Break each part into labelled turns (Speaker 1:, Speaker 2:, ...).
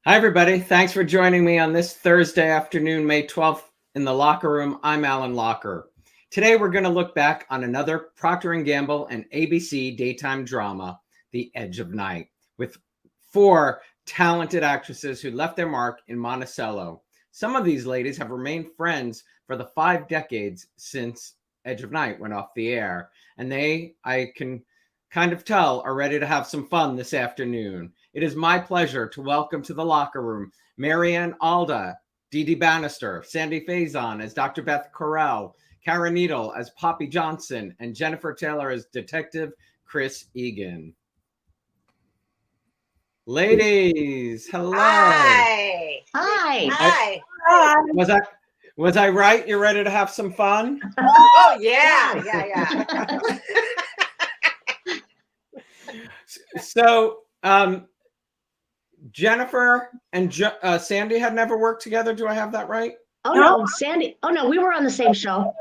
Speaker 1: Hi, everybody. Thanks for joining me on this Thursday afternoon, May 12th in the Locher Room. I'm Alan Locher. Today, we're going to look back on another Procter & Gamble and ABC daytime drama, The Edge of Night, with 4 talented actresses who left their mark in Monticello. Some of these ladies have remained friends for the 5 decades since Edge of Night went off the air, and they, I can kind of tell, are ready to have some fun this afternoon. It is my pleasure to welcome to the Locher Room Mariann Aalda, Didi Bannister, Sandy Faison as Dr. Beth Correll, Karen Needle as Poppy Johnson, and Jennifer Taylor as Detective Chris Egan. Ladies, hello.
Speaker 2: Hi.
Speaker 3: Hi.
Speaker 2: Hi.
Speaker 1: Was I right? You're ready to have some fun?
Speaker 2: Oh yeah.
Speaker 1: So, Jennifer and Sandy had never worked together. Do I have that right?
Speaker 3: Oh no, Sandy. Oh no, we were on the same show.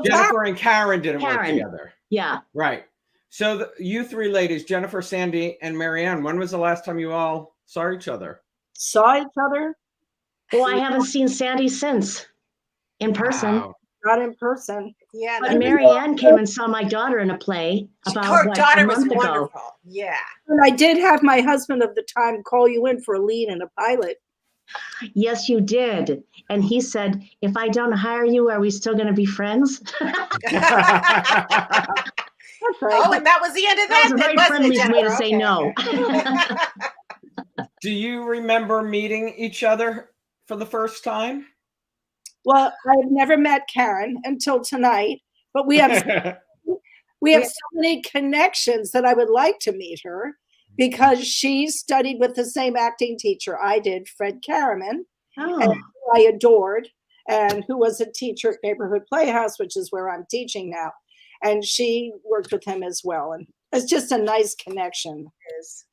Speaker 1: Jennifer and Karen didn't work together.
Speaker 3: Yeah.
Speaker 1: Right. So you 3 ladies, Jennifer, Sandy, and Mariann, when was the last time you all saw each other?
Speaker 3: Well, I haven't seen Sandy since in person.
Speaker 1: Wow.
Speaker 4: Not in person.
Speaker 2: Yeah.
Speaker 3: But Mariann came and saw my daughter in a play about
Speaker 2: Her daughter was
Speaker 3: a month ago.
Speaker 2: wonderful. Yeah.
Speaker 4: And I did have my husband of the time call you in for a lead in a pilot.
Speaker 3: Yes, you did. And he said, if I don't hire you, are we still going to be friends?
Speaker 4: That's right.
Speaker 2: Oh, and that was the end of
Speaker 3: That
Speaker 2: that.
Speaker 3: was a very friendly way to say no.
Speaker 1: Do you remember meeting each other for the first time?
Speaker 4: Well, I've never met Karen until tonight, but we have so many connections that I would like to meet her because she studied with the same acting teacher I did, Fred Karaman, and who I adored, and who was a teacher at Neighborhood Playhouse, which is where I'm teaching now. And she worked with him as well. And it's just a nice connection.
Speaker 2: It is.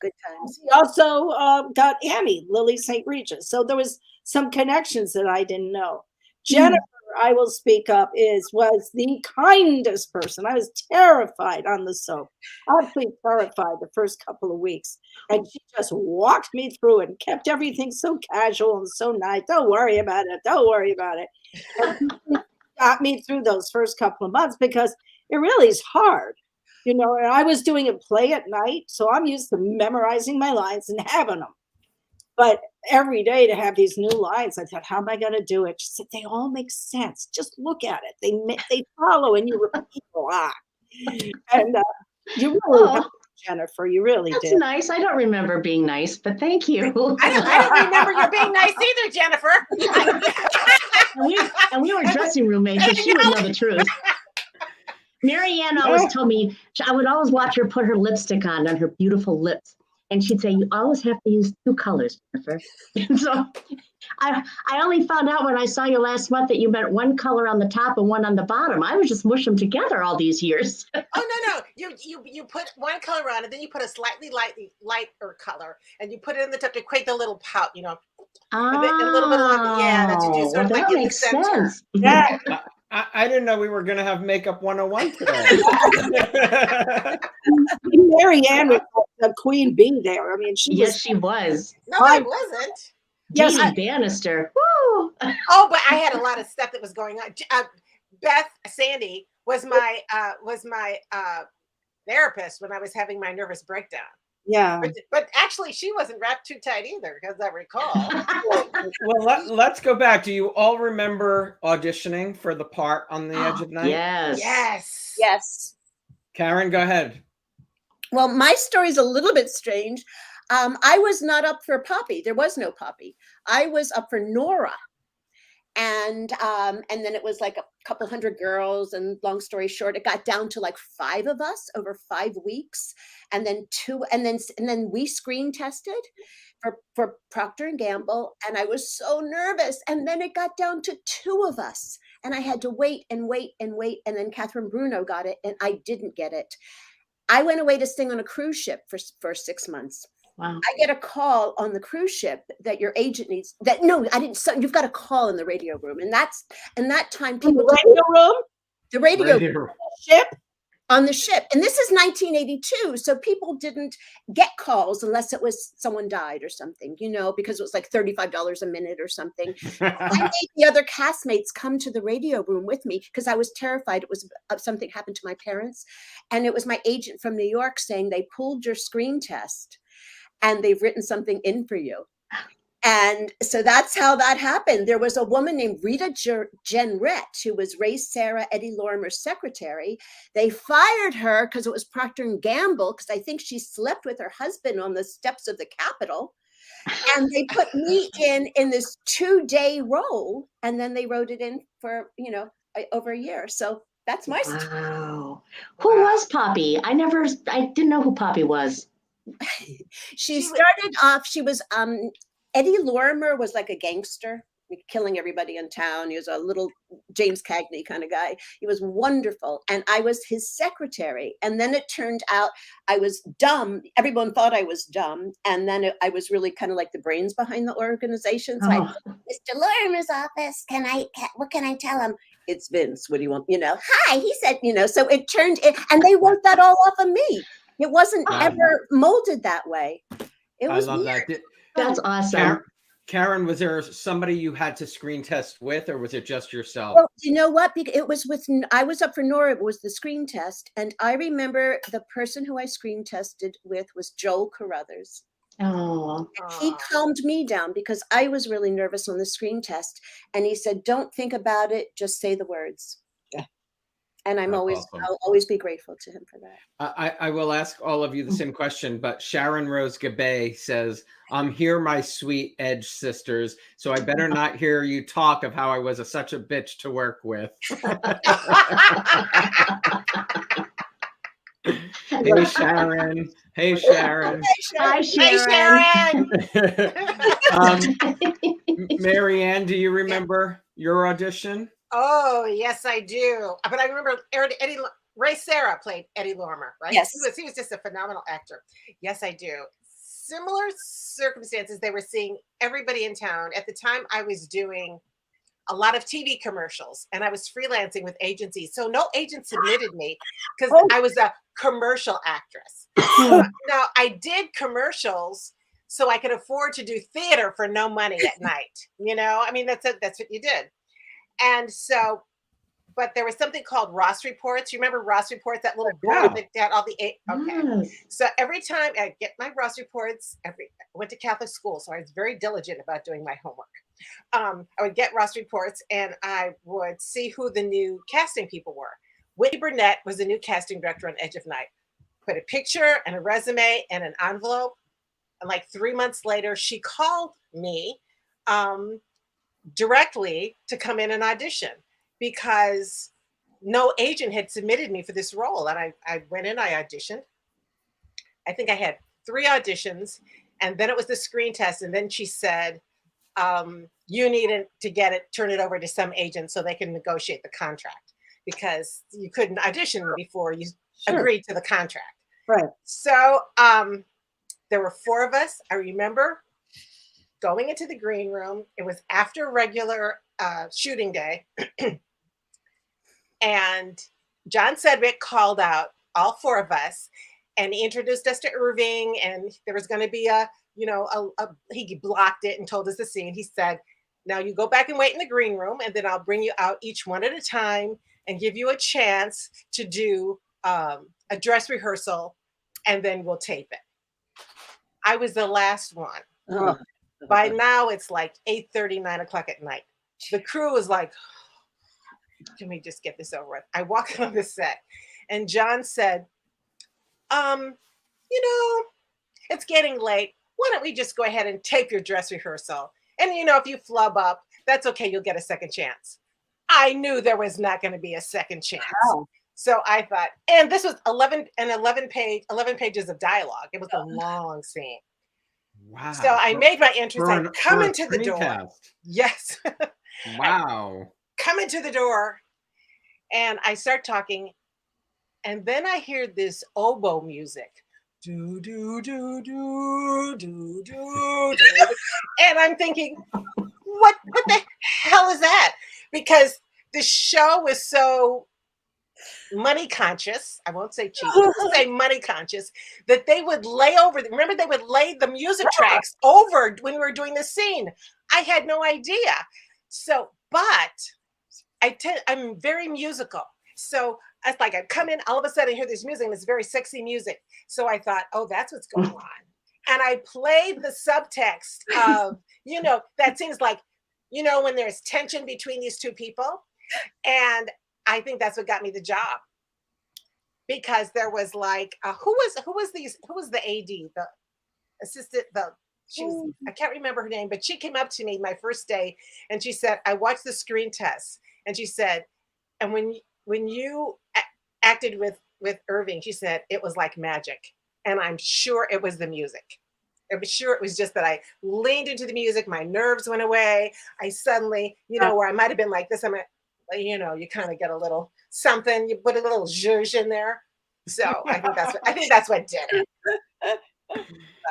Speaker 2: Good times.
Speaker 4: He also got Annie, Lily St. Regis. So there was some connections that I didn't know. Jennifer, I will speak up, was the kindest person. I was terrified on the soap, absolutely terrified the first couple of weeks. And she just walked me through it and kept everything so casual and so nice. Don't worry about it. Don't worry about it. And she got me through those first couple of months because it really is hard. You know, and I was doing a play at night, so I'm used to memorizing my lines and having them. But every day to have these new lines, I thought, how am I going to do it? She said, they all make sense. Just look at it. They follow and you repeat a lot. And you really helped, Jennifer. You really did.
Speaker 3: That's nice. I don't remember being nice, but thank you.
Speaker 2: I don't remember you being nice either, Jennifer.
Speaker 3: and we were dressing roommates, so she would know the truth. Mariann always told me, I would always watch her put her lipstick on her beautiful lips. And she'd say, you always have to use 2 colors, Jennifer. And so I only found out when I saw you last month that you meant 1 color on the top and 1 on the bottom. I would just mush them together all these years.
Speaker 2: Oh, no. You put 1 color on and then you put a slightly lighter color and you put it in the top to create the little pout, you know. A little bit of, that's what you sort of
Speaker 3: that
Speaker 2: like
Speaker 3: makes
Speaker 2: in the center.
Speaker 3: sense.
Speaker 4: Yeah.
Speaker 1: I didn't know we were going to have Makeup 101 today.
Speaker 4: Mariann was the queen bee there. I mean, she
Speaker 3: was.
Speaker 2: No, I wasn't.
Speaker 4: Yes,
Speaker 3: Didi Bannister. Woo!
Speaker 2: Oh, but I had a lot of stuff that was going on. Sandy was my therapist when I was having my nervous breakdown.
Speaker 4: Yeah.
Speaker 2: But actually, she wasn't wrapped too tight either, as I recall.
Speaker 1: Well, let's go back. Do you all remember auditioning for the part on The Edge of Night?
Speaker 2: Yes.
Speaker 1: Karen, go ahead.
Speaker 5: Well, my story is a little bit strange. I was not up for Poppy. There was no Poppy. I was up for Nora. And then it was like a couple hundred girls, and long story short, it got down to like 5 of us over 5 weeks, and then we screen tested for Procter & Gamble, and I was so nervous, and then it got down to 2 of us, and I had to wait, and then Catherine Bruno got it, and I didn't get it. I went away to sing on a cruise ship for 6 months.
Speaker 3: Wow.
Speaker 5: I get a call on the cruise ship that your agent needs that. No, I didn't. So you've got a call in the radio room. And that time people.
Speaker 4: The radio room?
Speaker 5: The radio room.
Speaker 4: Ship?
Speaker 5: on the ship. And this is 1982. So people didn't get calls unless it was someone died or something, you know, because it was like $35 a minute or something. I made the other castmates come to the radio room with me because I was terrified it was something happened to my parents. And it was my agent from New York saying they pulled your screen test and they've written something in for you. And so that's how that happened. There was a woman named Rita Jenrette, who was Ray Sarah, Eddie Lorimer's secretary. They fired her because it was Procter & Gamble, because I think she slept with her husband on the steps of the Capitol. And they put me in this 2-day role. And then they wrote it in for, you know, over a year. So that's my story.
Speaker 3: Wow. Who was Poppy? I didn't know who Poppy was.
Speaker 5: She started off, she was, Eddie Lorimer was like a gangster, killing everybody in town. He was a little James Cagney kind of guy. He was wonderful. And I was his secretary. And then it turned out I was dumb. Everyone thought I was dumb. And then I was really kind of like the brains behind the organization. So I went to Mr. Lorimer's office. What can I tell him? It's Vince. What do you want? You know, hi, he said, you know, so it turned in, and they wrote that all off of me. It wasn't ever molded that way. It was
Speaker 1: I love
Speaker 5: weird.
Speaker 1: that.
Speaker 3: That's awesome.
Speaker 1: Karen, was there somebody you had to screen test with, or was it just yourself?
Speaker 5: Well, you know what? It was I was up for Nora. It was the screen test. And I remember the person who I screen tested with was Joel Carruthers.
Speaker 3: Oh.
Speaker 5: He calmed me down because I was really nervous on the screen test. And he said, don't think about it. Just say the words. And I'll always be grateful to him for that.
Speaker 1: I will ask all of you the same question, but Sharon Rose Gabay says, I'm here, my sweet Edge sisters, so I better not hear you talk of how I was such a bitch to work with. Hey, Sharon. Hey, Sharon.
Speaker 3: Hi, Sharon.
Speaker 1: Mariann, do you remember your audition?
Speaker 2: Oh, yes, I do. But I remember Ray Sarah played Eddie Lorimer, right?
Speaker 5: Yes.
Speaker 2: He was just a phenomenal actor. Yes, I do. Similar circumstances. They were seeing everybody in town. At the time, I was doing a lot of TV commercials, and I was freelancing with agencies. So no agent submitted me because I was a commercial actress. Now, I did commercials so I could afford to do theater for no money at night. You know, I mean, that's what you did. And so, but there was something called Ross Reports. You remember Ross Reports, that little board that had all the okay.
Speaker 3: Yes.
Speaker 2: So every time I get my Ross Reports, I went to Catholic school, so I was very diligent about doing my homework. I would get Ross Reports, and I would see who the new casting people were. Whitney Burnett was the new casting director on Edge of Night. Put a picture and a resume and an envelope, and like 3 months later, she called me directly to come in and audition because no agent had submitted me for this role. And I went in, I auditioned. I think I had 3 auditions, and then it was the screen test. And then she said, you need to turn it over to some agent so they can negotiate the contract because you couldn't audition before you agreed to the contract.
Speaker 4: Right.
Speaker 2: So there were 4 of us. I remember going into the green room. It was after regular shooting day. And John Sedgwick called out all 4 of us, and he introduced us to Irving, and there was going to be he blocked it and told us the scene. He said, now you go back and wait in the green room, and then I'll bring you out each one at a time and give you a chance to do a dress rehearsal, and then we'll tape it. I was the last one.
Speaker 4: Oh.
Speaker 2: By now, it's like 8:30, 9 o'clock at night. The crew was like, can we just get this over with? I walked on the set, and John said, it's getting late. Why don't we just go ahead and tape your dress rehearsal? And, if you flub up, that's okay. You'll get a second chance. I knew there was not going to be a second chance.
Speaker 4: Wow.
Speaker 2: So I thought, and this was 11 pages of dialogue. It was a long scene.
Speaker 1: Wow.
Speaker 2: So I made my entrance. I come into the door.
Speaker 1: Cast.
Speaker 2: Yes.
Speaker 1: Wow.
Speaker 2: Come into the door, and I start talking, and then I hear this oboe music. Do, do, do, do, do, do, do. And I'm thinking, what the hell is that? Because the show was so money conscious, I won't say cheap, I'll say money conscious, that they would lay over, remember they would lay the music tracks over when we were doing the scene. I had no idea. So, but I'm very musical. So I like, I come in, all of a sudden I hear this music and it's very sexy music. So I thought, oh, that's what's going on. And I played the subtext of, that seems like, when there's tension between these two people. And I think that's what got me the job, because there was like, who was the AD, the assistant, I can't remember her name, but she came up to me my first day and she said, I watched the screen test. And she said, and when you acted with Irving, she said, it was like magic. And I'm sure it was the music. I'm sure it was just that I leaned into the music. My nerves went away. I suddenly, where I might've been like this, you kind of get a little something, you put a little zhuzh in there. So I think that's what did it.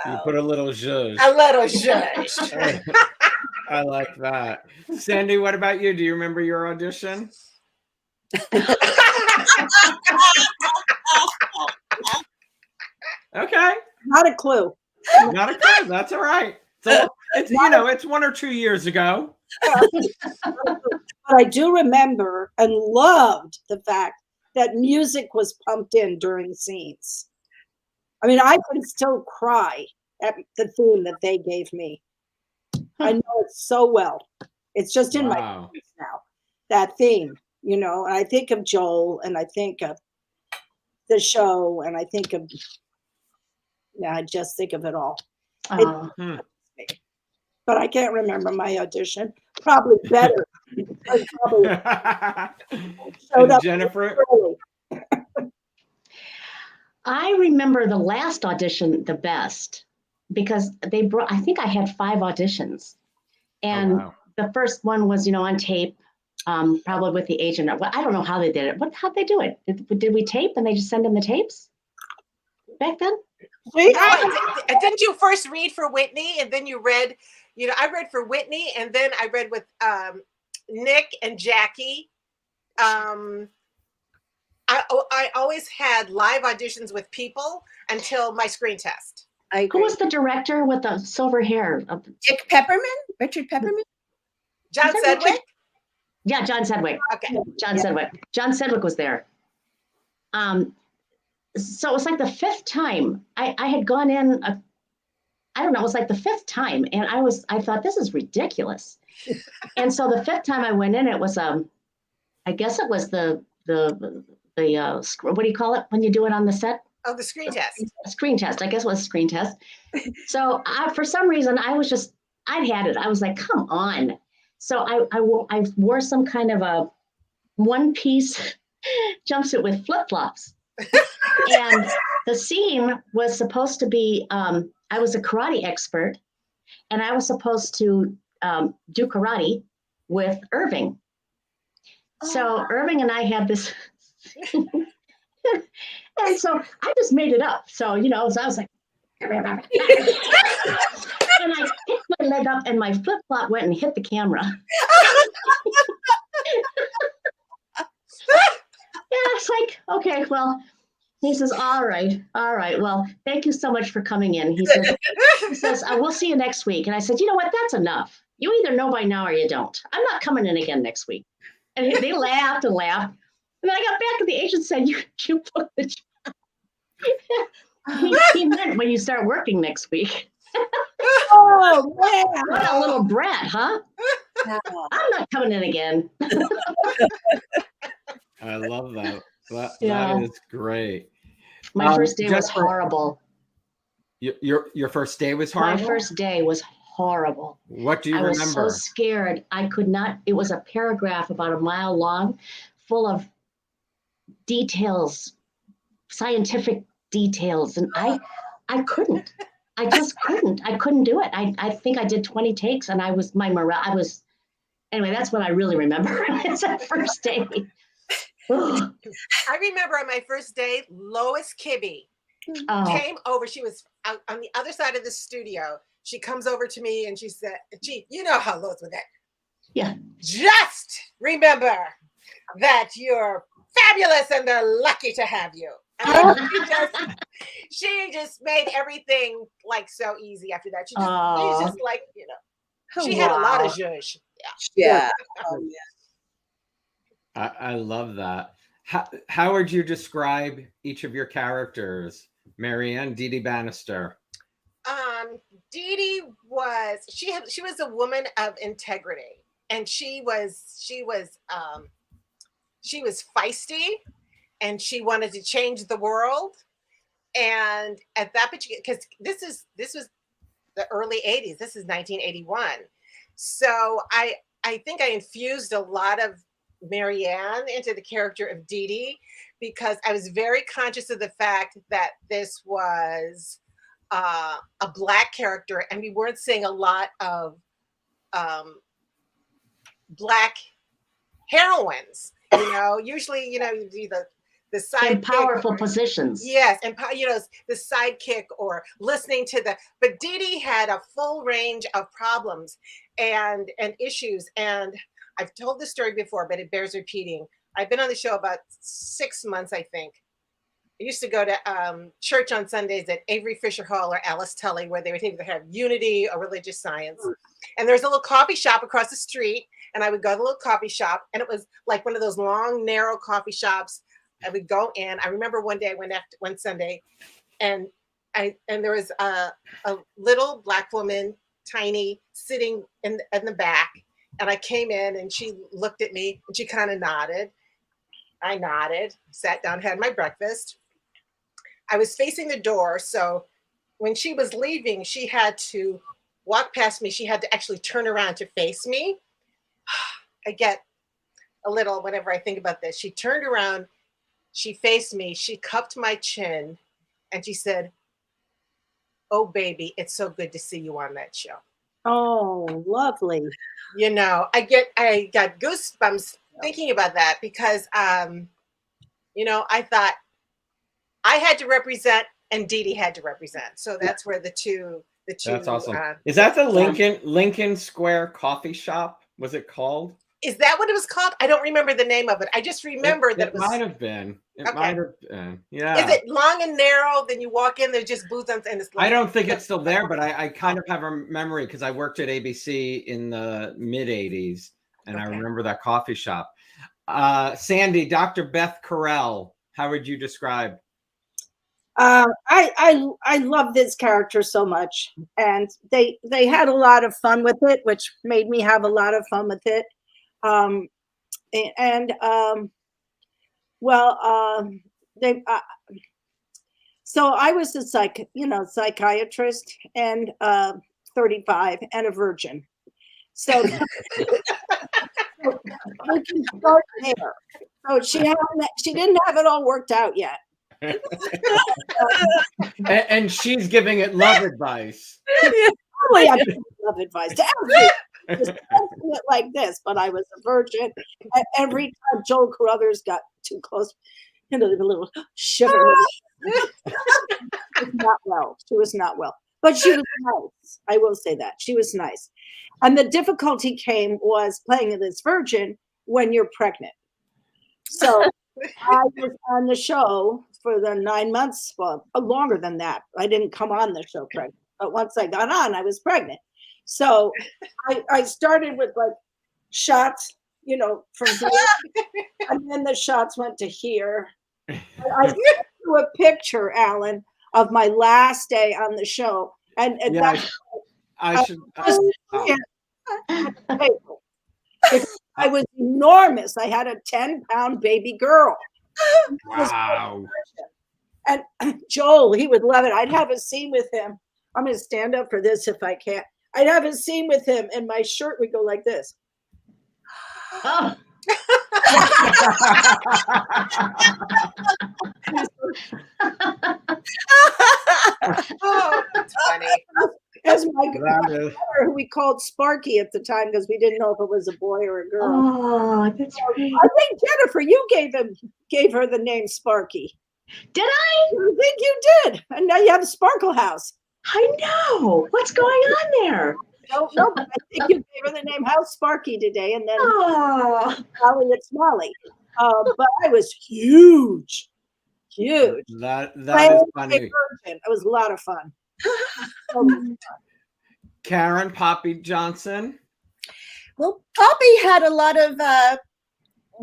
Speaker 1: You put a little zhuzh.
Speaker 2: A little zhuzh.
Speaker 1: I like that. Sandy, what about you? Do you remember your audition? Okay.
Speaker 4: Not a clue.
Speaker 1: Not a clue. That's all right. So it's 1 or 2 years ago.
Speaker 4: But I do remember and loved the fact that music was pumped in during scenes. I mean, I can still cry at the theme that they gave me. I know it so well. It's just in my face now, that theme, and I think of Joel and I think of the show and I think of, I just think of it all. But I can't remember my audition. Probably better.
Speaker 1: And Jennifer?
Speaker 3: I remember the last audition the best because I think I had 5 auditions. And the first one was, on tape, probably with the agent. I don't know how they did it. How'd they do it? Did we tape and they just send them the tapes back then?
Speaker 2: Didn't you first read for Whitney and then you read, I read for Whitney and then I read with Nick and Jackie. I always had live auditions with people until my screen test.
Speaker 3: Who was the director with the silver hair?
Speaker 5: Dick Pepperman? Richard Pepperman?
Speaker 2: John Sedgwick?
Speaker 3: Yeah, John Sedgwick.
Speaker 2: Okay.
Speaker 3: John Sedgwick. John Sedgwick was there. So it was like the 5th time I had gone in. I don't know. It was like the 5th time, and I thought this is ridiculous. And so the 5th time I went in, it was I guess it was the what do you call it when you do it on the set?
Speaker 2: Oh, the screen test.
Speaker 3: Screen test. I guess it was a screen test. So for some reason I'd had it. I was like, come on. So I wore some kind of a 1-piece jumpsuit with flip-flops. And the scene was supposed to be, I was a karate expert and I was supposed to do karate with Irving. So Irving and I had this, and so I just made it up. So, so I was like, and I picked my leg up and my flip-flop went and hit the camera. Yeah, it's like, okay, well, he says, all right. Well, thank you so much for coming in. He says, we'll see you next week. And I said, you know what? That's enough. You either know by now or you don't. I'm not coming in again next week. And they laughed and laughed. And then I got back and the agent said, you booked the job. he meant when you start working next week.
Speaker 4: Oh, man.
Speaker 3: What a little brat, huh? I'm not coming in again.
Speaker 1: I love that. That is great.
Speaker 3: My first day was horrible.
Speaker 1: Your first day was horrible?
Speaker 3: My first day was horrible.
Speaker 1: What do you remember?
Speaker 3: I was so scared. I could not. It was a paragraph about a mile long, full of details, scientific details. And I couldn't. I just couldn't. I couldn't do it. I think I did 20 takes and anyway, that's what I really remember. It's that first day.
Speaker 2: I remember on my first day, Lois Kibbe came over. She was on the other side of the studio. She comes over to me and she said, gee, you know how Lois was that.
Speaker 3: Yeah.
Speaker 2: Just remember that your fabulous and they're lucky to have you. And then she just made everything like so easy after that. She's just like, she had a lot of zhuzh.
Speaker 4: Yeah.
Speaker 1: I love that. How would you describe each of your characters? Mariann, Didi Bannister.
Speaker 2: Didi was she was a woman of integrity, and she was feisty, and she wanted to change the world. And at that particular, because this was the early 80s. This is 1981. So I think I infused a lot of Mariann into the character of Didi, because I was very conscious of the fact that this was a Black character, and we weren't seeing a lot of Black heroines. Usually, you do the side
Speaker 3: in powerful positions.
Speaker 2: Yes, and the sidekick or listening to but Didi had a full range of problems and issues. And I've told this story before, but it bears repeating. I've been on the show about 6 months, I think. I used to go to church on Sundays at Avery Fisher Hall or Alice Tully, where they would either have unity or religious science. And there's a little coffee shop across the street, and I would go to the little coffee shop, and it was like one of those long, narrow coffee shops. I would go in. I remember one day I went after one Sunday, and there was a little Black woman, tiny, sitting in the back. And I came in, and she looked at me, and she kind of nodded. I nodded, sat down, had my breakfast. I was facing the door, so when she was leaving, she had to walk past me. She had to actually turn around to face me. I get a little, whenever I think about this. She turned around, she faced me, she cupped my chin, and she said, "Oh, baby, it's so good to see you on that show."
Speaker 4: Oh, lovely.
Speaker 2: I got goosebumps thinking about that, because, I thought I had to represent and Didi had to represent. So that's where the two.
Speaker 1: That's awesome. Is that the Lincoln Square coffee shop? Was it called?
Speaker 2: Is that what it was called? I don't remember the name of it. I just remember that it was.
Speaker 1: Might have been. It might have been. Yeah.
Speaker 2: Is it long and narrow? Then you walk in, there's just booths and it's.
Speaker 1: I don't think it's still there, but I kind of have a memory because I worked at ABC in the mid 80s, and I remember that coffee shop. Sandy, Dr. Beth Correll, how would you describe?
Speaker 4: I love this character so much, and they had a lot of fun with it, which made me have a lot of fun with it. So I was a psychiatrist, and 35 and a virgin. So we can start there. So she didn't have it all worked out yet.
Speaker 1: And she's giving it love advice.
Speaker 4: Probably I give love advice to everybody. Just it like this, but I was a virgin. And every time Joel Carruthers got too close, a little shiver. Not well. She was not well, but she was nice. I will say that she was nice. And the difficulty was playing this virgin when you're pregnant. So I was on the show for the 9 months, well, longer than that. I didn't come on the show pregnant, but once I got on, I was pregnant. So I started with like shots, from here, and then the shots went to here. I sent you a picture, Alan, of my last day on the show, and
Speaker 1: yeah, I should.
Speaker 4: I was enormous. I had a 10-pound baby girl.
Speaker 1: Wow.
Speaker 4: And Joel, he would love it. I'd have a scene with him. I'm going to stand up for this if I can. I'd have a scene with him, and my shirt would go like this.
Speaker 3: Oh.
Speaker 2: Oh, that's funny.
Speaker 4: As my daughter, who we called Sparky at the time because we didn't know if it was a boy or a girl.
Speaker 3: Oh, that's great.
Speaker 4: I think Jennifer, you gave her the name Sparky.
Speaker 3: Did I?
Speaker 4: I think you did, and now you have a Sparkle House.
Speaker 3: I know. What's going on there?
Speaker 4: No, but I think you gave her the name House Sparky today, and then
Speaker 3: Oh,
Speaker 4: Molly, it's Molly. But I was huge.
Speaker 1: That
Speaker 4: Playing
Speaker 1: is
Speaker 4: a
Speaker 1: funny.
Speaker 4: virgin. It was a lot of fun.
Speaker 1: Karen Poppy Johnson.
Speaker 5: Well, Poppy had a lot of,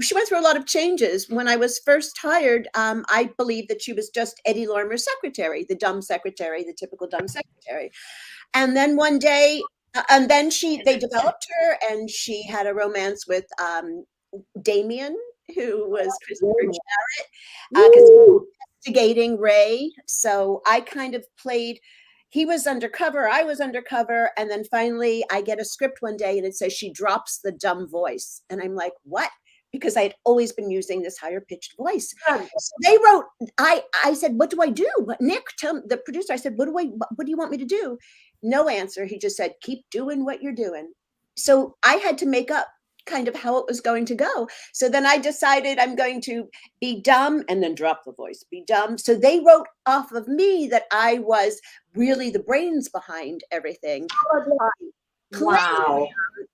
Speaker 5: she went through a lot of changes. When I was first hired, I believed that she was just Eddie Lorimer's secretary, the dumb secretary, the typical dumb secretary. And then one day, and then they developed her, and she had a romance with Damien, who was Christopher Jarrett, because he was investigating Ray. So I kind of played, he was undercover, I was undercover, and then finally I get a script one day and it says she drops the dumb voice. And I'm like, what? Because I had always been using this higher pitched voice. So they wrote, I said, what do I do? Nick, the producer, I said, what do you want me to do? No answer. He just said, keep doing what you're doing. So I had to make up kind of how it was going to go. So then I decided I'm going to be dumb and then drop the voice, be dumb. So they wrote off of me that I was really the brains behind everything.
Speaker 3: Wow.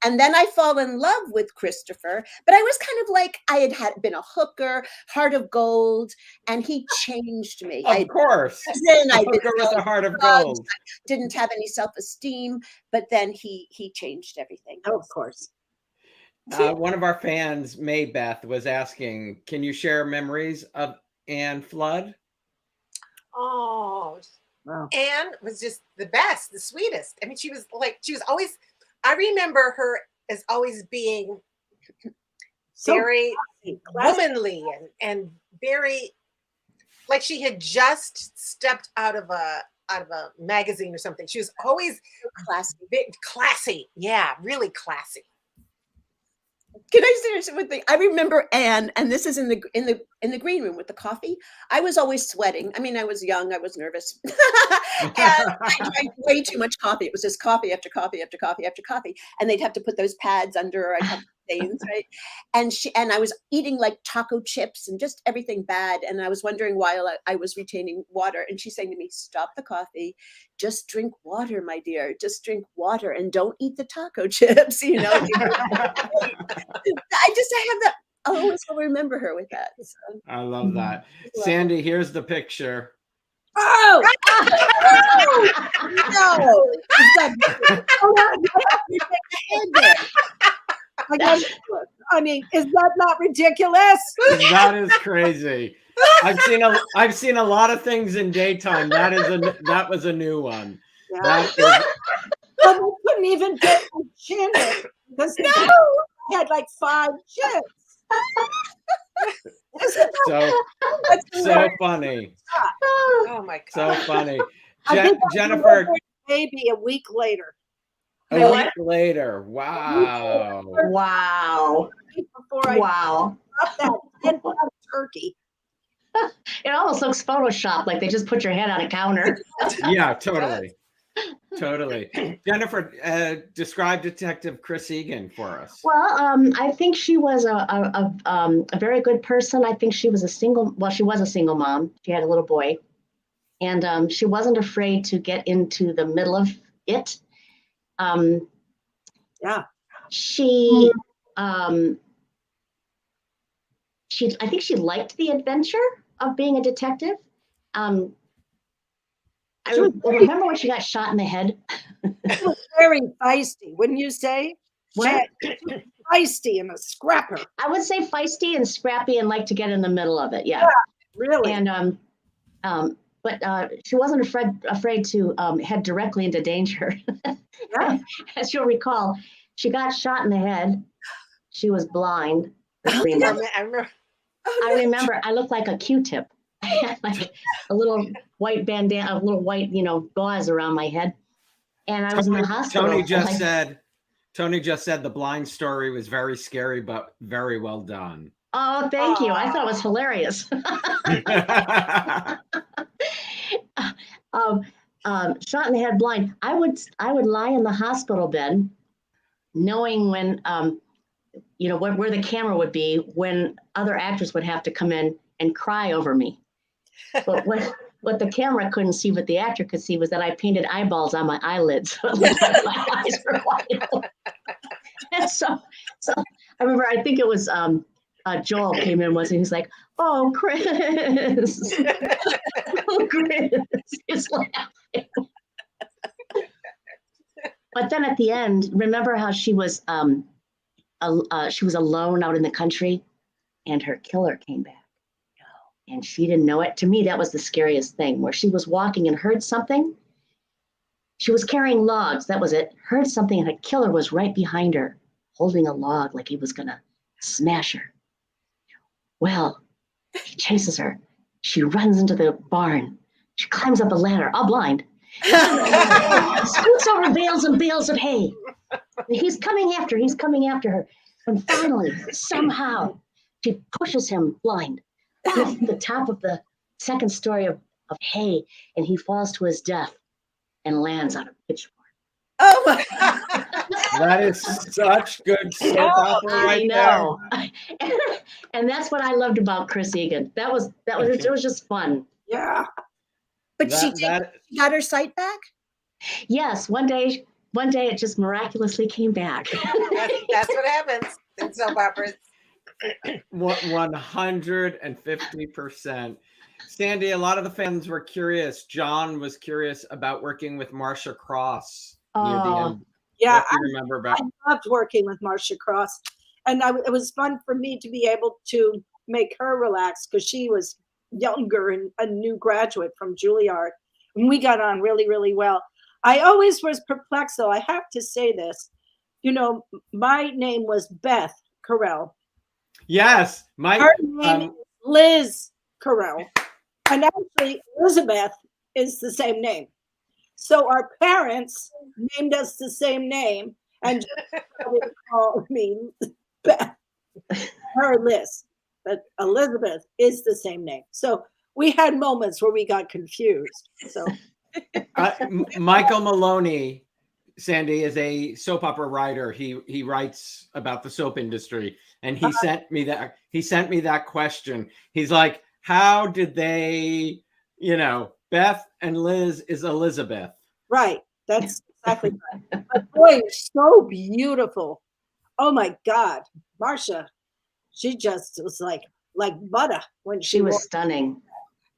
Speaker 5: And then I fall in love with Christopher, but I was kind of like, I had been a hooker, heart of gold, and he changed me.
Speaker 1: Of course.
Speaker 5: A
Speaker 1: hooker with a heart of gold.
Speaker 5: Didn't have any self-esteem, but then he changed everything.
Speaker 4: Oh, of course.
Speaker 1: One of our fans, Maybeth, was asking, can you share memories of Anne Flood?
Speaker 2: Oh,
Speaker 4: Wow.
Speaker 2: Anne was just the best, the sweetest. I mean, she was always, I remember her as always being very womanly and very, like she had just stepped out of a magazine or something. She was always classy. Yeah, really classy.
Speaker 5: Can I say one thing? I remember Anne, and this is in the green room with the coffee. I was always sweating. I mean, I was young, I was nervous, and I drank way too much coffee. It was just coffee after coffee after coffee after coffee, and they'd have to put those pads under, or I'd have stains, right? And I was eating like taco chips and just everything bad, and I was wondering why I was retaining water. And she's saying to me, "Stop the coffee, just drink water, my dear. Just drink water, and don't eat the taco chips." You know. I have that. I always will remember her with that. So.
Speaker 1: I love that. Sandy, here's the picture.
Speaker 4: Oh! No! I mean, is that not ridiculous?
Speaker 1: That is crazy. I've seen a lot of things in daytime. That was a new one.
Speaker 4: Yeah. But we couldn't even get a chin because I had like 5 chips.
Speaker 1: So funny.
Speaker 2: Oh my God.
Speaker 1: So funny.
Speaker 4: Jennifer. Maybe a week later.
Speaker 1: A week later. Wow.
Speaker 3: Wow.
Speaker 4: Before I dropped that 10-pound turkey.
Speaker 3: It almost looks Photoshopped, like they just put your head on a counter.
Speaker 1: Yeah, totally. Totally. Jennifer, describe Detective Chris Egan for us.
Speaker 3: Well, I think she was a very good person. I think she was a single mom. She had a little boy. And she wasn't afraid to get into the middle of it. She I think she liked the adventure of being a detective. I remember when she got shot in the head.
Speaker 4: She was very feisty, wouldn't you say?
Speaker 3: What?
Speaker 4: Feisty and a scrapper.
Speaker 3: I would say feisty and scrappy and like to get in the middle of it. Yeah.
Speaker 4: Really.
Speaker 3: And but she wasn't afraid to head directly into danger.
Speaker 4: Yeah.
Speaker 3: As you'll recall, she got shot in the head. She was blind.
Speaker 2: I
Speaker 3: remember I looked like a Q-tip. I had like a little white bandana, a little white, gauze around my head. And I was in the hospital.
Speaker 1: Tony just said the blind story was very scary, but very well done.
Speaker 3: Oh, thank you. I thought it was hilarious. Shot in the head, blind. I would lie in the hospital bed, knowing when, where the camera would be, when other actors would have to come in and cry over me. But what the camera couldn't see, but the actor could see, was that I painted eyeballs on my eyelids. So it looked like my eyes were wide open. And so I remember, I think it was Joel came in once and he's like, "Oh, Chris." Oh, Chris is laughing. But then at the end, remember how she was alone out in the country and her killer came back and she didn't know it. To me, that was the scariest thing, where she was walking and heard something. She was carrying logs. That was it. Heard something and a killer was right behind her, holding a log like he was going to smash her. Well, he chases her. She runs into the barn. She climbs up a ladder, all blind. Scoots over bales and bales of hay. He's coming after her. And finally, somehow, she pushes him blind off the top of the second story of hay, and he falls to his death and lands on a pitchfork.
Speaker 5: Oh my God.
Speaker 1: That is such good soap opera right
Speaker 3: know. And that's what I loved about Chris Egan. It was just fun.
Speaker 4: Yeah.
Speaker 5: But she got her sight back?
Speaker 3: Yes, one day it just miraculously came back.
Speaker 2: That's what happens in soap operas.
Speaker 1: 150%. Sandy, a lot of the fans were curious. John was curious about working with Marcia Cross near the end.
Speaker 4: Yeah,
Speaker 1: what do you remember about?
Speaker 4: I loved working with Marcia Cross, and it was fun for me to be able to make her relax because she was younger and a new graduate from Juilliard, and we got on really, really well. I always was perplexed, though. I have to say this. You know, my name was Beth Correll.
Speaker 1: Yes,
Speaker 4: her name is Liz Correll, and actually Elizabeth is the same name. So our parents named us the same name and called me Beth, her Liz, but Elizabeth is the same name. So we had moments where we got confused. So
Speaker 1: Michael Maloney, Sandy, is a soap opera writer. He writes about the soap industry, and he sent me that. He sent me that question. He's like, "How did they, Beth and Liz is Elizabeth?"
Speaker 4: Right. That's exactly right. But boy, so beautiful. Oh my God, Marcia, she just was like butter when
Speaker 3: she was stunning.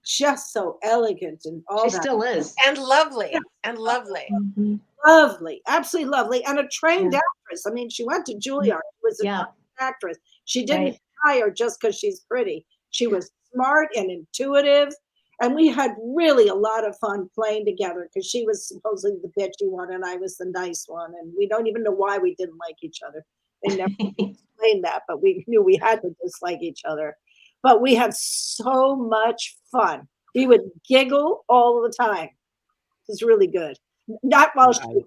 Speaker 4: Just so elegant and all
Speaker 3: she
Speaker 4: that.
Speaker 3: Still is.
Speaker 2: And lovely. Yeah. And lovely.
Speaker 3: Mm-hmm.
Speaker 4: Lovely. Absolutely lovely. And a trained actress. I mean, she went to Juilliard. She was an actress. She didn't hire just because she's pretty. She was smart and intuitive. And we had really a lot of fun playing together because she was supposedly the bitchy one and I was the nice one. And we don't even know why we didn't like each other. They never explained that, but we knew we had to dislike each other. But we had so much fun. We would giggle all the time. It was really good. Not while shooting.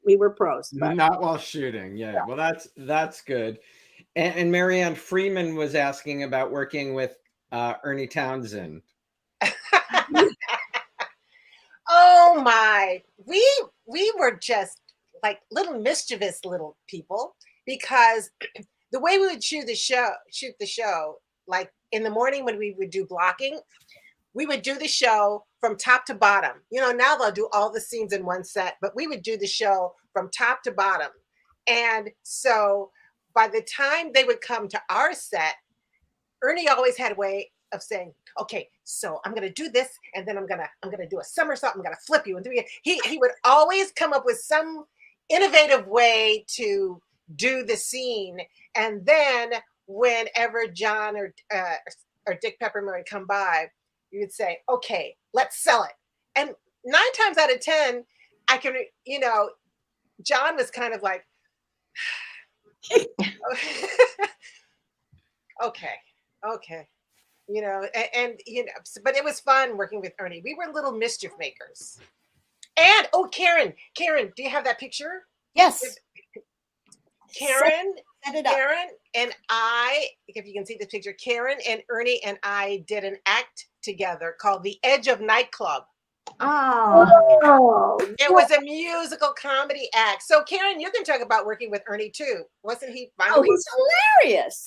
Speaker 4: We were pros. But.
Speaker 1: Not while shooting. Yeah. Well, that's good. And Marianne Freeman was asking about working with Ernie Townsend.
Speaker 2: Oh my. We were just like little mischievous little people because the way we would shoot the show, like in the morning when we would do blocking, we would do the show from top to bottom. Now they'll do all the scenes in one set, but we would do the show from top to bottom. And so by the time they would come to our set, Ernie always had a way of saying, okay, so I'm going to do this. And then I'm going to do a somersault. I'm going to flip you. And he would always come up with some innovative way to do the scene. And then whenever John or Dick Peppermint would come by, you would say, okay, let's sell it. And 9 times out of 10, I can, John was kind of like, okay. But it was fun working with Ernie. We were little mischief makers. And, Karen, do you have that picture?
Speaker 5: Yes.
Speaker 2: Karen
Speaker 5: Set it up.
Speaker 2: Karen and I, if you can see this picture, Karen and Ernie and I did an act together called The Edge of Nightclub.
Speaker 3: Oh,
Speaker 2: it was a musical comedy act. So Karen, you can talk about working with Ernie too. Wasn't he fun?
Speaker 5: Oh, he's hilarious.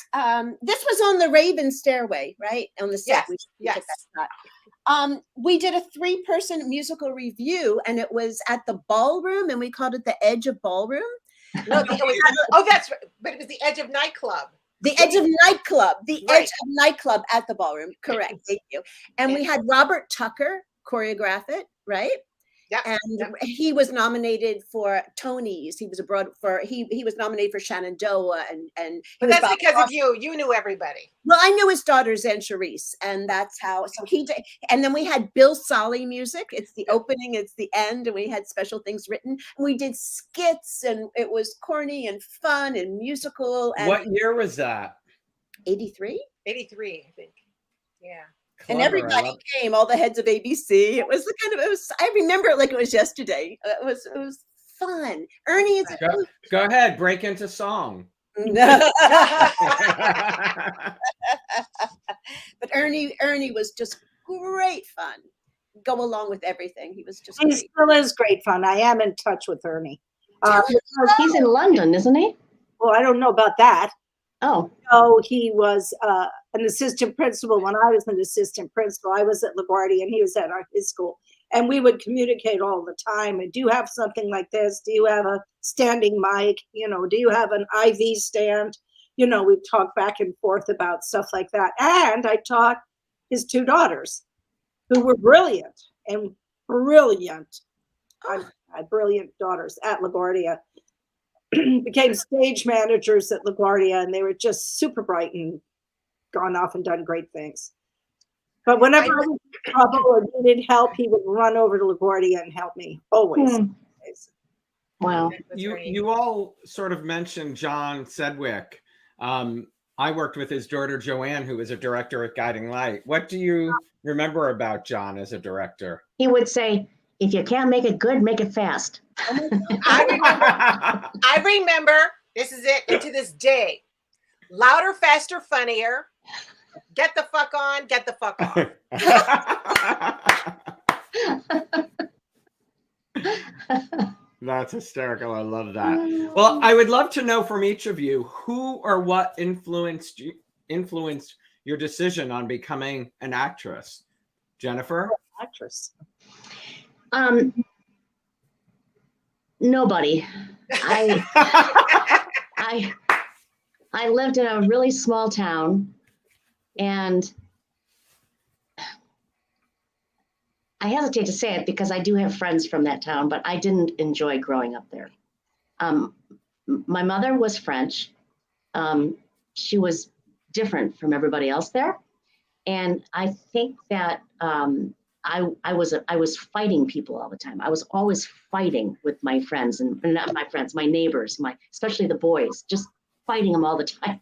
Speaker 5: This was on the Raven Stairway, right? On the set.
Speaker 2: Yes.
Speaker 5: We did a 3-person musical review and it was at the ballroom and we called it The Edge of Ballroom.
Speaker 2: No, that's right. But it was The Edge of Nightclub.
Speaker 5: The Edge of Nightclub. The
Speaker 2: Right.
Speaker 5: Edge of Nightclub at the ballroom. Correct. Thank you. And we had Robert Tucker choreograph it, right?
Speaker 2: Yeah.
Speaker 5: And he was nominated for Tonys. He was he was nominated for Shenandoah and he
Speaker 2: But
Speaker 5: was
Speaker 2: that's
Speaker 5: Bob
Speaker 2: because
Speaker 5: Ross.
Speaker 2: of you. You knew everybody.
Speaker 5: Well, I knew his daughter Zen Charisse, and that's how. So he did, and then we had Bill Solly music. It's the opening, it's the end, and we had special things written. And we did skits, and it was corny and fun and musical. And
Speaker 1: What year was that?
Speaker 5: 83,
Speaker 2: 83, I think. Yeah.
Speaker 5: and
Speaker 1: Clever, I
Speaker 5: everybody
Speaker 1: love-
Speaker 5: came, all the heads of ABC. It was the kind of it was. I remember it like it was yesterday. It was fun. Ernie is.
Speaker 1: Go ahead, break into song.
Speaker 5: But Ernie was just great fun. Go along with everything. He was just
Speaker 4: He
Speaker 5: great.
Speaker 4: still is great fun. I am in touch with Ernie.
Speaker 3: He's in London, isn't he?
Speaker 4: Well, I don't know about that.
Speaker 3: Oh,
Speaker 4: Oh, he was an assistant principal when I was an assistant principal. I was at LaGuardia and he was at his school. And we would communicate all the time. And do you have something like this? Do you have a standing mic? Do you have an IV stand? We'd talk back and forth about stuff like that. And I taught his two daughters who were brilliant. My brilliant daughters at LaGuardia became stage managers at LaGuardia, and they were just super bright and gone off and done great things. But whenever I was in trouble or needed help, he would run over to LaGuardia and help me, always.
Speaker 3: wow.
Speaker 1: You all sort of mentioned John Sedgwick. I worked with his daughter Joanne, who was a director at Guiding Light. What do you remember about John as a director?
Speaker 3: He would say, if you can't make it good, make it fast.
Speaker 2: I remember, this is it, and to this day, louder, faster, funnier. Get the fuck on, get the fuck off.
Speaker 1: That's hysterical. I love that. Well, I would love to know from each of you who or what influenced your decision on becoming an actress. Jennifer?
Speaker 4: Actress.
Speaker 3: Nobody. I lived in a really small town, and I hesitate to say it because I do have friends from that town, but I didn't enjoy growing up there. My mother was French. She was different from everybody else there. And I think that I was fighting people all the time. I was always fighting with my friends, and not my friends, my neighbors, especially the boys, just fighting them all the time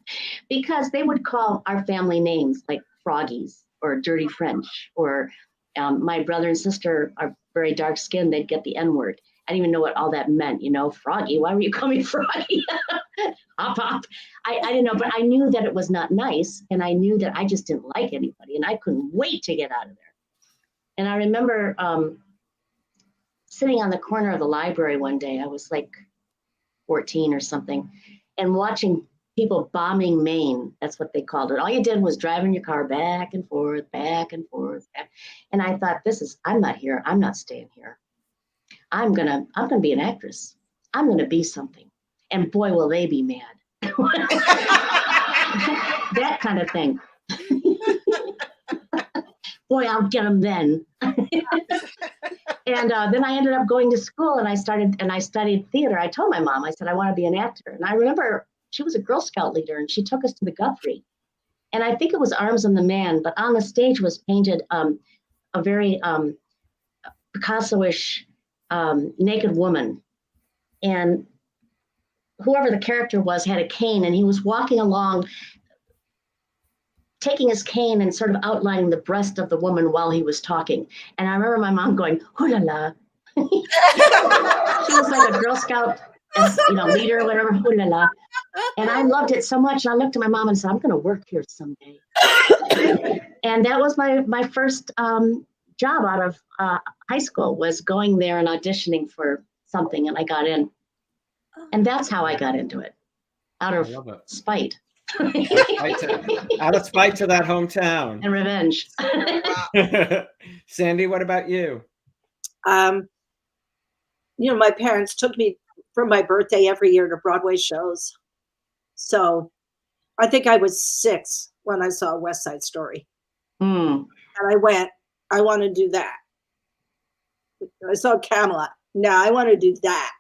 Speaker 3: because they would call our family names like Froggies or Dirty French, or my brother and sister are very dark skinned. They'd get the N-word. I didn't even know what all that meant. Froggy, why were you calling me Froggy? Hop, hop. I didn't know, but I knew that it was not nice. And I knew that I just didn't like anybody, and I couldn't wait to get out of there. And I remember sitting on the corner of the library one day. I was like 14 or something, and watching people bombing Maine. That's what they called it. All you did was driving your car back and forth, back and forth. And I thought, I'm not here. I'm not staying here. I'm gonna be an actress. I'm gonna be something. And boy, will they be mad. That kind of thing. Boy, I'll get them then. And then I ended up going to school, and I studied theater. I told my mom, I said, I want to be an actor. And I remember she was a Girl Scout leader, and she took us to the Guthrie. And I think it was Arms and the Man, but on the stage was painted a very Picasso-ish naked woman. And whoever the character was had a cane, and he was walking along, taking his cane and sort of outlining the breast of the woman while he was talking. And I remember my mom going, "Hoo la la." She was like a Girl Scout, leader, whatever, hoo la la. And I loved it so much. And I looked at my mom and said, I'm going to work here someday. And that was my first job out of high school, was going there and auditioning for something. And I got in. And that's how I got into it, out of spite.
Speaker 1: Out of spite to that hometown.
Speaker 3: And revenge.
Speaker 1: Sandy, what about you?
Speaker 4: My parents took me for my birthday every year to Broadway shows. So I think I was 6 when I saw West Side Story.
Speaker 3: Mm.
Speaker 4: And I went, I want to do that. I saw Camelot. No, I want to do that.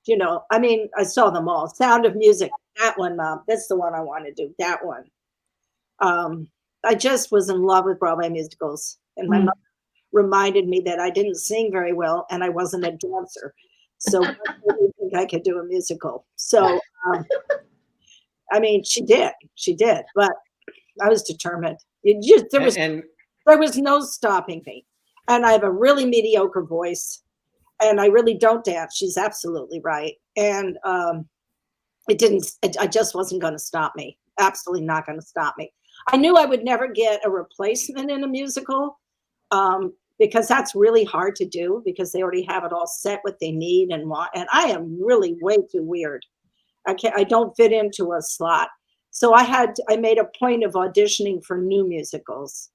Speaker 4: You know, I mean, I saw them all. Sound of Music, that one, Mom. That's the one I want to do, that one. I just was in love with Broadway musicals. And my mother reminded me that I didn't sing very well and I wasn't a dancer. So what do you think I could do a musical? So, I mean, she did, but I was determined. There was no stopping me. And I have a really mediocre voice and I really don't dance. She's absolutely right. And I just wasn't going to stop me. Absolutely not going to stop me. I knew I would never get a replacement in a musical because that's really hard to do because they already have it all set what they need and want. And I am really way too weird. I don't fit into a slot. So I made a point of auditioning for new musicals.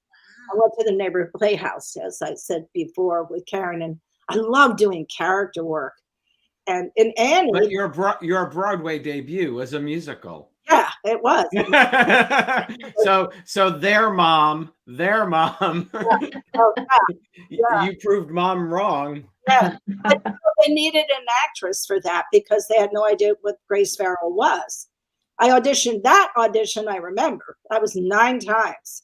Speaker 4: I went to the neighborhood playhouse, as I said before, with Karen, and I love doing character work. And in Annie,
Speaker 1: but your Broadway debut was a musical.
Speaker 4: Yeah, it was.
Speaker 1: So their mom.
Speaker 4: Oh, yeah.
Speaker 1: You proved Mom wrong.
Speaker 4: Yeah, but they needed an actress for that because they had no idea what Grace Farrell was. I auditioned that audition. I remember that was 9 times.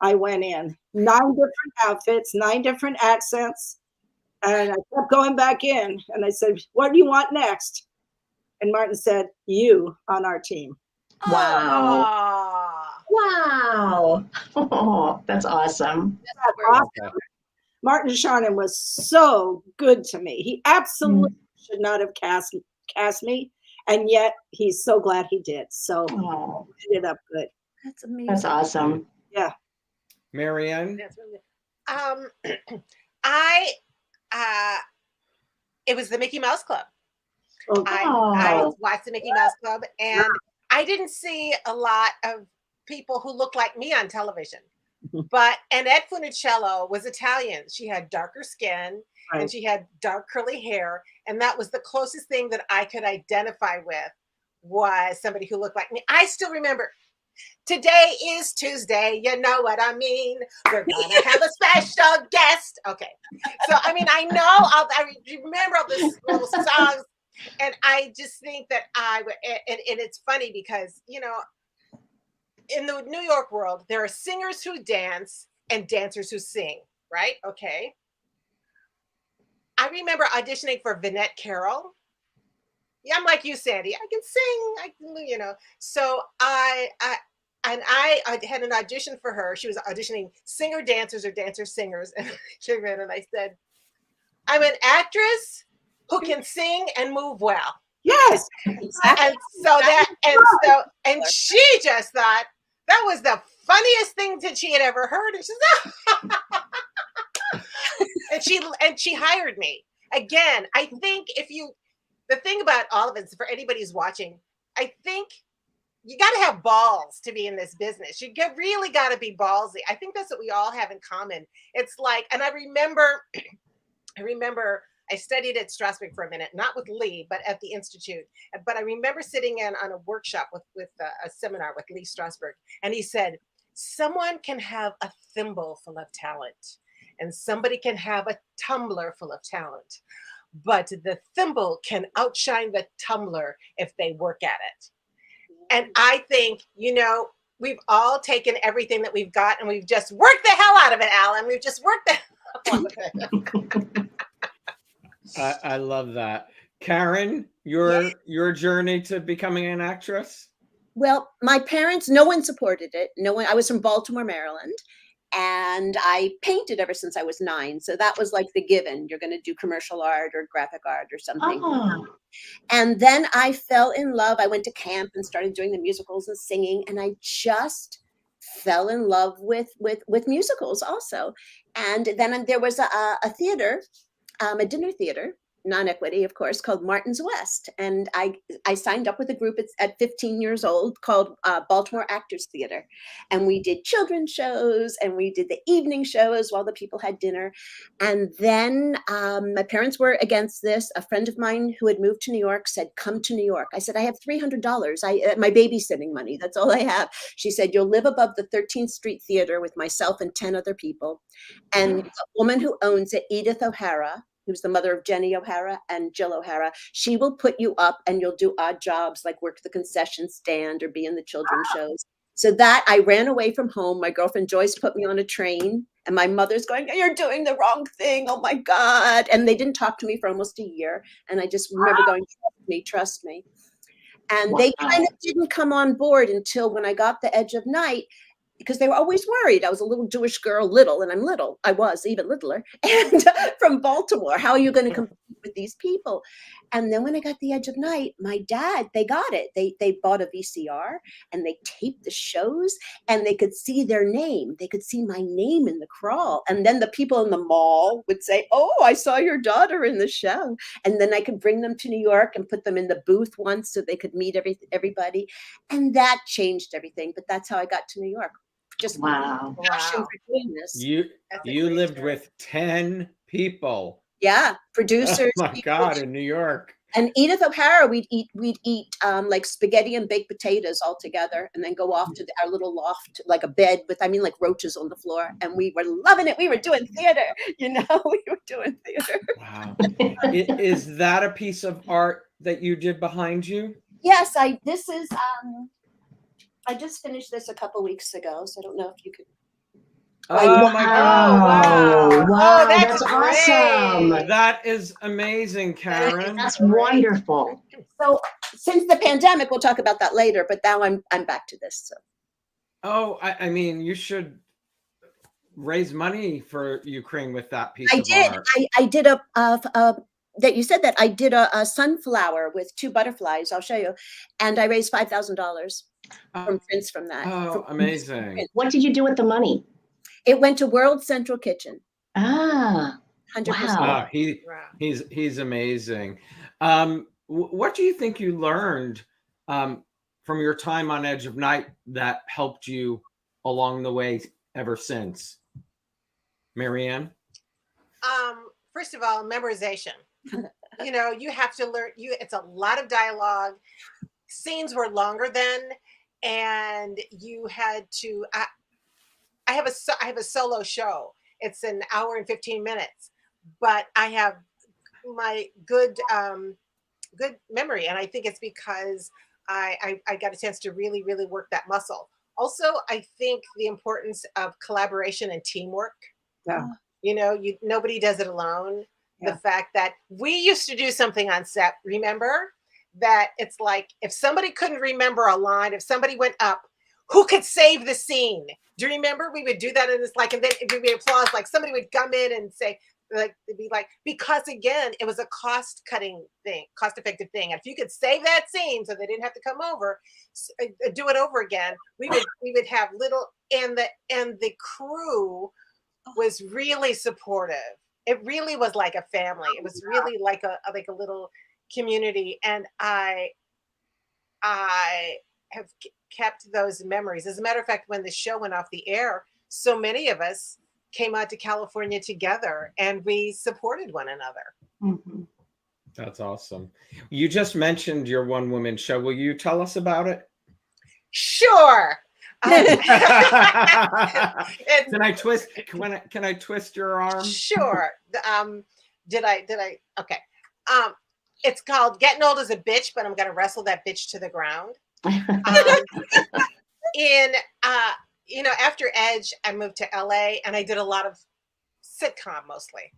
Speaker 4: I went in 9 different outfits, 9 different accents, and I kept going back in. And I said, "What do you want next?" And Martin said, "You on our team."
Speaker 3: Wow. Wow. Oh, that's awesome.
Speaker 4: Martin Sharnon was so good to me. He absolutely should not have cast me. And yet he's so glad he did. So it ended up good.
Speaker 5: That's amazing.
Speaker 3: That's awesome.
Speaker 4: Yeah.
Speaker 1: Mariann?
Speaker 2: It was the Mickey Mouse Club.
Speaker 4: Oh.
Speaker 2: I watched the Mickey Mouse Club and I didn't see a lot of people who looked like me on television. But Annette Funicello was Italian. She had darker skin and she had dark curly hair. And that was the closest thing that I could identify with was somebody who looked like me. I still remember, today is Tuesday. You know what I mean? We're going to have a special guest. Okay. So, I mean, I know, I remember all these little songs. And I just think that and it's funny because, you know, in the New York world, there are singers who dance and dancers who sing, right? Okay. I remember auditioning for Vinette Carroll. Yeah, I'm like you, Sandy. I can sing, you know. So I had an audition for her. She was auditioning singer dancers or dancer singers. And she ran and I said, "I'm an actress who can sing and move well."
Speaker 4: Yes.
Speaker 2: And she just thought that was the funniest thing that she had ever heard. And she and she hired me. Again, I think the thing about all of it, for anybody who's watching, I think you got to have balls to be in this business. You really got to be ballsy. I think that's what we all have in common. It's like, and I remember I studied at Strasberg for a minute, not with Lee, but at the Institute. But I remember sitting in on a workshop with a seminar with Lee Strasberg. And he said, someone can have a thimble full of talent and somebody can have a tumbler full of talent. But the thimble can outshine the tumbler if they work at it. And I think, you know, we've all taken everything that we've got and we've just worked the hell out of it, Alan. We've just worked the hell out of it.
Speaker 1: I love that. Karen, your journey to becoming an actress?
Speaker 5: Well, my parents, no one supported it. No one. I was from Baltimore, Maryland, and I painted ever since I was 9. So that was like the given. You're going to do commercial art or graphic art or something.
Speaker 3: Oh.
Speaker 5: And then I fell in love. I went to camp and started doing the musicals and singing, and I just fell in love with musicals also. And then there was a theater, a dinner theater non-equity, of course, called Martin's West. And I signed up with a group at 15 years old called Baltimore Actors Theater. And we did children's shows and we did the evening shows while the people had dinner. And then my parents were against this. A friend of mine who had moved to New York said, come to New York. I said, I have $300. My babysitting money. That's all I have. She said, you'll live above the 13th Street Theater with myself and 10 other people. And the woman who owns it, Edith O'Hara, who's the mother of Jenny O'Hara and Jill O'Hara, she will put you up and you'll do odd jobs like work the concession stand or be in the children's shows. So that I ran away from home. My girlfriend Joyce put me on a train and my mother's going, you're doing the wrong thing. Oh my God. And they didn't talk to me for almost a year. And I just remember going, trust me. And they kind of didn't come on board until when I got The Edge of Night, because they were always worried. I was a little Jewish girl, little, and I'm little. I was even littler, and from Baltimore. How are you going to compete with these people? And then when I got The Edge of Night, my dad, they got it. They bought a VCR and they taped the shows and they could see their name. They could see my name in the crawl. And then the people in the mall would say, oh, I saw your daughter in the show. And then I could bring them to New York and put them in the booth once so they could meet everybody. And that changed everything. But that's how I got to New York. Just passion for doing this.
Speaker 1: You lived with 10 people.
Speaker 5: Yeah, producers.
Speaker 1: Oh my God, in New York.
Speaker 5: And Edith O'Hara, we'd eat like spaghetti and baked potatoes all together, and then go off to our little loft, like a bed with, like roaches on the floor, and we were loving it. We were doing theater, we were doing theater.
Speaker 1: Wow, is that a piece of art that you did behind you?
Speaker 5: Yes, this is. I just finished this a couple weeks ago, so I don't know if you could.
Speaker 1: Oh my God!
Speaker 3: Wow, that's awesome.
Speaker 1: That is amazing, Karen.
Speaker 3: That's wonderful.
Speaker 5: So since the pandemic, we'll talk about that later. But now I'm back to this. So.
Speaker 1: Oh, I mean, you should raise money for Ukraine with that piece of art.
Speaker 5: I did a that you said that I did a sunflower with 2 butterflies. I'll show you, and I raised $5,000 from prints from that.
Speaker 1: Oh, amazing!
Speaker 3: What did you do with the money?
Speaker 5: It went to World Central Kitchen.
Speaker 3: 100%.
Speaker 1: Wow. He's amazing. What do you think you learned from your time on Edge of Night that helped you along the way ever since? Mariann?
Speaker 2: First of all, memorization. You have to learn. It's a lot of dialogue. Scenes were longer then, and you had to. I have a solo show. It's an hour and 15 minutes, but I have my good memory, and I think it's because I got a chance to really, really work that muscle. Also, I think the importance of collaboration and teamwork.
Speaker 4: Yeah.
Speaker 2: Nobody does it alone.
Speaker 4: Yeah.
Speaker 2: The fact that we used to do something on set, remember? That it's like if somebody couldn't remember a line, if somebody went up, who could save the scene? Do you remember? We would do that in this, and then it would be applause, like somebody would come in and say, it'd be like, because again, it was a cost-effective thing. And if you could save that scene so they didn't have to come over, do it over again, we would have and the crew was really supportive. It really was like a family. It was really like a little community. And I have kept those memories. As a matter of fact, when the show went off the air, so many of us came out to California together and we supported one another.
Speaker 3: Mm-hmm.
Speaker 1: That's awesome. You just mentioned your one-woman show. Will you tell us about it?
Speaker 2: Sure.
Speaker 1: Can I twist your arm?
Speaker 2: Sure. Did I? Okay. It's called Getting Old as a Bitch, but I'm going to wrestle that bitch to the ground. After Edge, I moved to LA and I did a lot of sitcom mostly.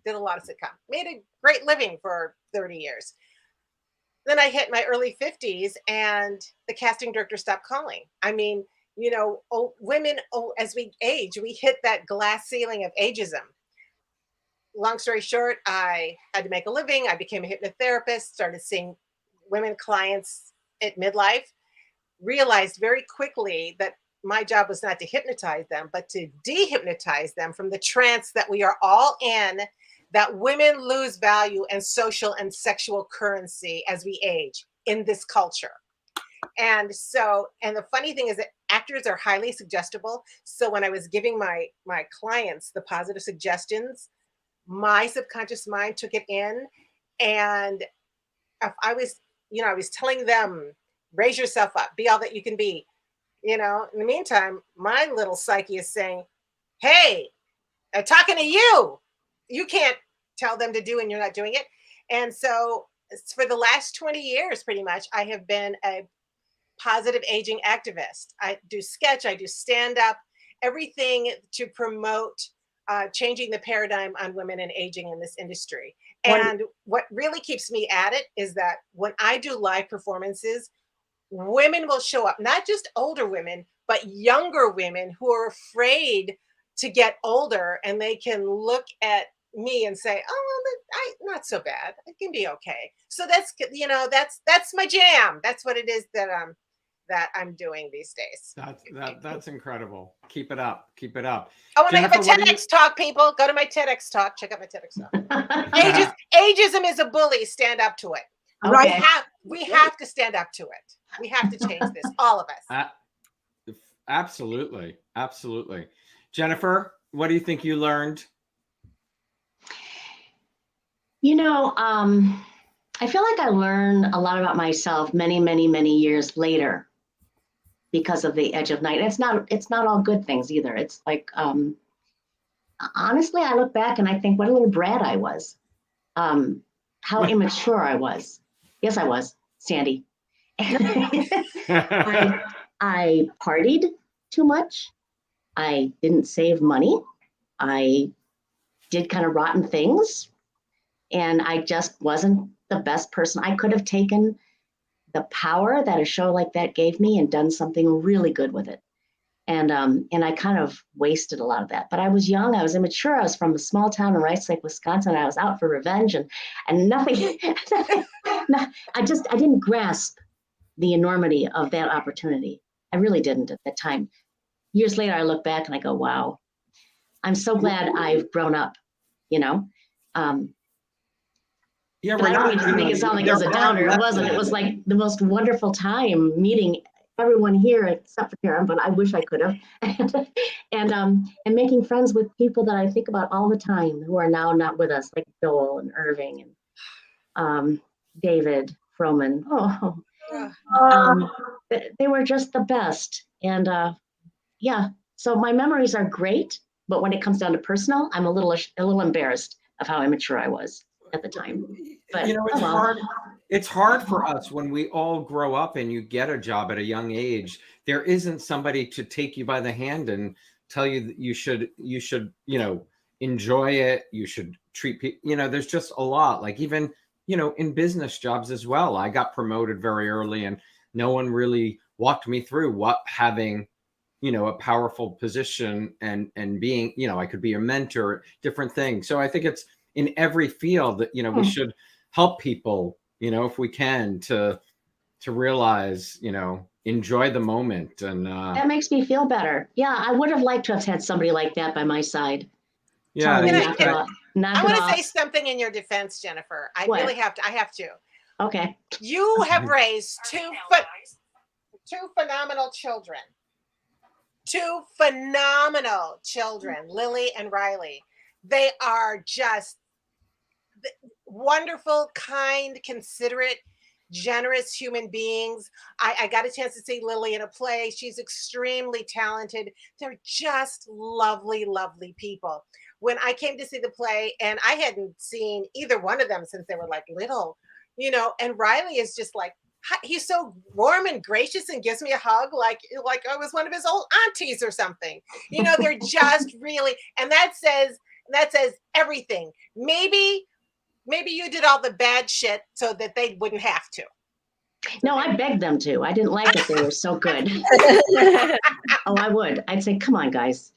Speaker 2: Made a great living for 30 years. Then I hit my early 50s and the casting director stopped calling. I mean, women, as we age, we hit that glass ceiling of ageism. Long story short, I had to make a living. I became a hypnotherapist, started seeing women clients at midlife, realized very quickly that my job was not to hypnotize them, but to dehypnotize them from the trance that we are all in, that women lose value and social and sexual currency as we age in this culture. And the funny thing is that actors are highly suggestible. So when I was giving my clients the positive suggestions, my subconscious mind took it in. And if I was, I was telling them, raise yourself up, be all that you can be. In the meantime, my little psyche is saying, hey, I'm talking to you. You can't tell them to do and you're not doing it. And so for the last 20 years, pretty much, I have been a positive aging activist. I do sketch, I do stand-up, everything to promote changing the paradigm on women and aging in this industry. And what really keeps me at it is that when I do live performances, women will show up, not just older women, but younger women who are afraid to get older, and they can look at me and say, oh, well, not so bad. It can be okay. So that's my jam. That's what it is that I'm doing these days.
Speaker 1: That's incredible. Keep it up. Keep it up.
Speaker 2: Oh, and Jennifer, I have a TEDx talk, people. Go to my TEDx talk. Check out my TEDx talk. Ageism is a bully. Stand up to it.
Speaker 3: Okay.
Speaker 2: We have to stand up to it. We have to change this, all of us.
Speaker 1: Absolutely. Absolutely. Jennifer, what do you think you learned?
Speaker 3: I feel like I learned a lot about myself many, many, many years later because of the Edge of Night. It's not all good things either. It's like, honestly, I look back and I think what a little brat I was. How immature I was. Yes, I was, Sandy. I partied too much. I didn't save money. I did kind of rotten things. And I just wasn't the best person. I could have taken the power that a show like that gave me and done something really good with it. And I kind of wasted a lot of that. But I was young, I was immature, I was from a small town in Rice Lake, Wisconsin. I was out for revenge and nothing, I didn't grasp the enormity of that opportunity. I really didn't at that time. Years later, I look back and I go, wow, I'm so glad I've grown up,
Speaker 1: Yeah,
Speaker 3: but I don't mean to make it sound like it was a downer. It wasn't. It was like the most wonderful time meeting everyone here except for Karen, but I wish I could have. and making friends with people that I think about all the time who are now not with us, like Joel and Irving and David Froman. They were just the best. And so my memories are great, but when it comes down to personal, I'm a little embarrassed of how immature I was at the time. But
Speaker 1: it's hard. It's hard for us when we all grow up and you get a job at a young age. There isn't somebody to take you by the hand and tell you that you should, enjoy it. You should treat people, there's just a lot, like even, in business jobs as well. I got promoted very early and no one really walked me through what having, a powerful position and being, I could be a mentor, different things. So I think it's in every field that, we should help people, if we can, to realize, enjoy the moment. And
Speaker 3: that makes me feel better. Yeah, I would have liked to have had somebody like that by my side.
Speaker 1: Yeah.
Speaker 2: I want to say something in your defense, Jennifer. I have to.
Speaker 3: Okay.
Speaker 2: You have raised two phenomenal children. Two phenomenal children, Lily and Riley. They are just wonderful, kind, considerate, generous human beings. I got a chance to see Lily in a play. She's extremely talented. They're just lovely, lovely people. When I came to see the play, and I hadn't seen either one of them since they were like little, and Riley is just like, he's so warm and gracious and gives me a hug like I was one of his old aunties or something. They're just really, and that says everything. Maybe you did all the bad shit so that they wouldn't have to.
Speaker 3: No, I begged them to. I didn't like it. They were so good. Oh, I would. I'd say, come on, guys,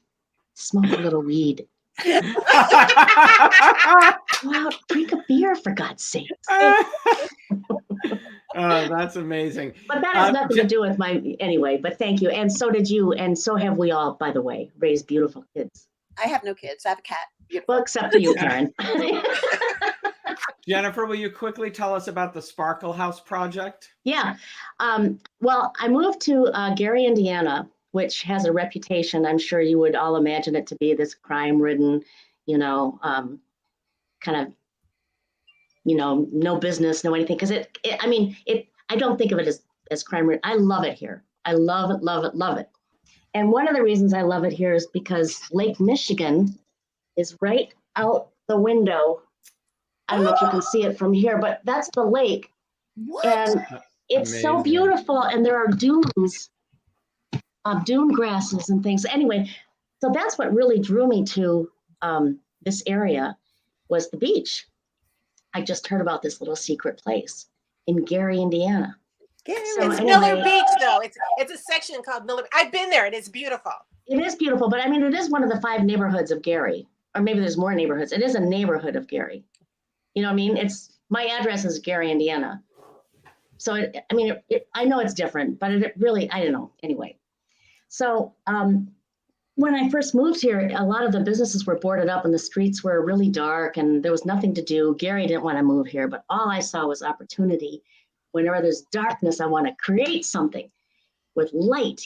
Speaker 3: smoke a little weed. Go out, drink a beer, for God's sake.
Speaker 1: Oh, that's amazing.
Speaker 3: But that has nothing to do with anyway, but thank you. And so did you. And so have we all, by the way, raised beautiful kids.
Speaker 5: I have no kids. I have a cat.
Speaker 3: Well, except for you, Karen.
Speaker 1: Jennifer, will you quickly tell us about the Sparkle House project?
Speaker 3: Yeah. Well, I moved to Gary, Indiana, which has a reputation. I'm sure you would all imagine it to be this crime-ridden, kind of, no business, no anything. Because I don't think of it as crime-ridden. I love it here. I love it, love it, love it. And one of the reasons I love it here is because Lake Michigan is right out the window. I don't know if you can see it from here, but that's the lake.
Speaker 5: What?
Speaker 3: And it's so
Speaker 1: Amazing.
Speaker 3: beautiful. And there are dunes, dune grasses and things. Anyway, so that's what really drew me to this area was the beach. I just heard about this little secret place in Gary, Indiana. So
Speaker 2: It's
Speaker 3: anyway,
Speaker 2: Miller Beach, though. It's a section called Miller. I've been there, and it's beautiful.
Speaker 3: it is beautiful, but it is one of the 5 neighborhoods of Gary, or maybe there's more neighborhoods. It is a neighborhood of Gary. You know what I mean? It's my address is Gary, Indiana. So I know it's different, but it really, I don't know. Anyway, so when I first moved here, a lot of the businesses were boarded up and the streets were really dark and there was nothing to do. Gary didn't want to move here, but all I saw was opportunity. Whenever there's darkness, I want to create something with light,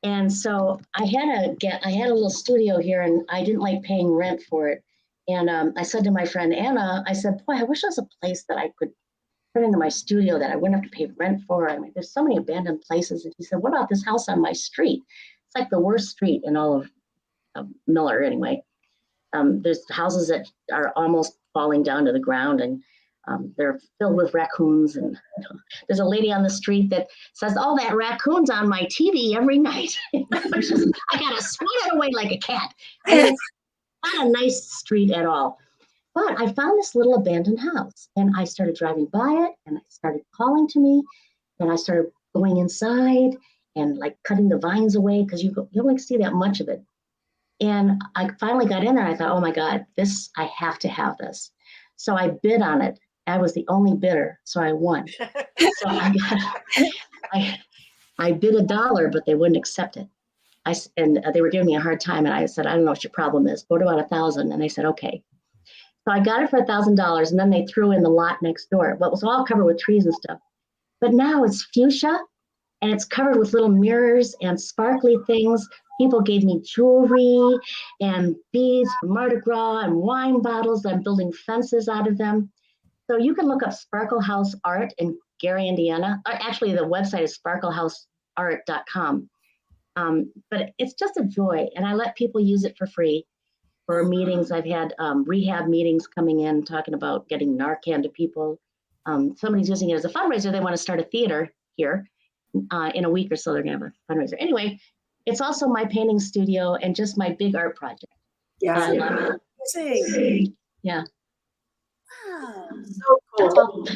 Speaker 3: And so I had a little studio here and I didn't like paying rent for it. And I said to my friend Anna, I said, boy, I wish there was a place that I could turn into my studio that I wouldn't have to pay rent for. There's so many abandoned places. And she said, what about this house on my street? It's like the worst street in all of Miller anyway. There's houses that are almost falling down to the ground and they're filled with raccoons. And there's a lady on the street that says, oh, that raccoon's on my TV every night. I gotta swat it away like a cat. And it's not a nice street at all. But I found this little abandoned house and I started driving by it and it started calling to me and I started going inside and like cutting the vines away because you don't see that much of it. And I finally got in there. I thought, oh my God, I have to have this. So I bid on it. I was the only bidder, so I won. So I bid $1, but they wouldn't accept it. And they were giving me a hard time. And I said, I don't know what your problem is. What about 1,000? And they said, okay. So I got it for $1,000 and then they threw in the lot next door. Well, it was all covered with trees and stuff. But now it's fuchsia and it's covered with little mirrors and sparkly things. People gave me jewelry and beads from Mardi Gras and wine bottles. I'm building fences out of them. So you can look up Sparkle House Art in Gary, Indiana. Actually, the website is sparklehouseart.com. But it's just a joy. And I let people use it for free for meetings. I've had rehab meetings coming in talking about getting Narcan to people. Somebody's using it as a fundraiser. They want to start a theater here. In a week or so, they're going to have a fundraiser. Anyway, it's also my painting studio and just my big art project.
Speaker 4: Yeah.
Speaker 3: I love it. Yeah.
Speaker 5: Wow.
Speaker 4: So cool.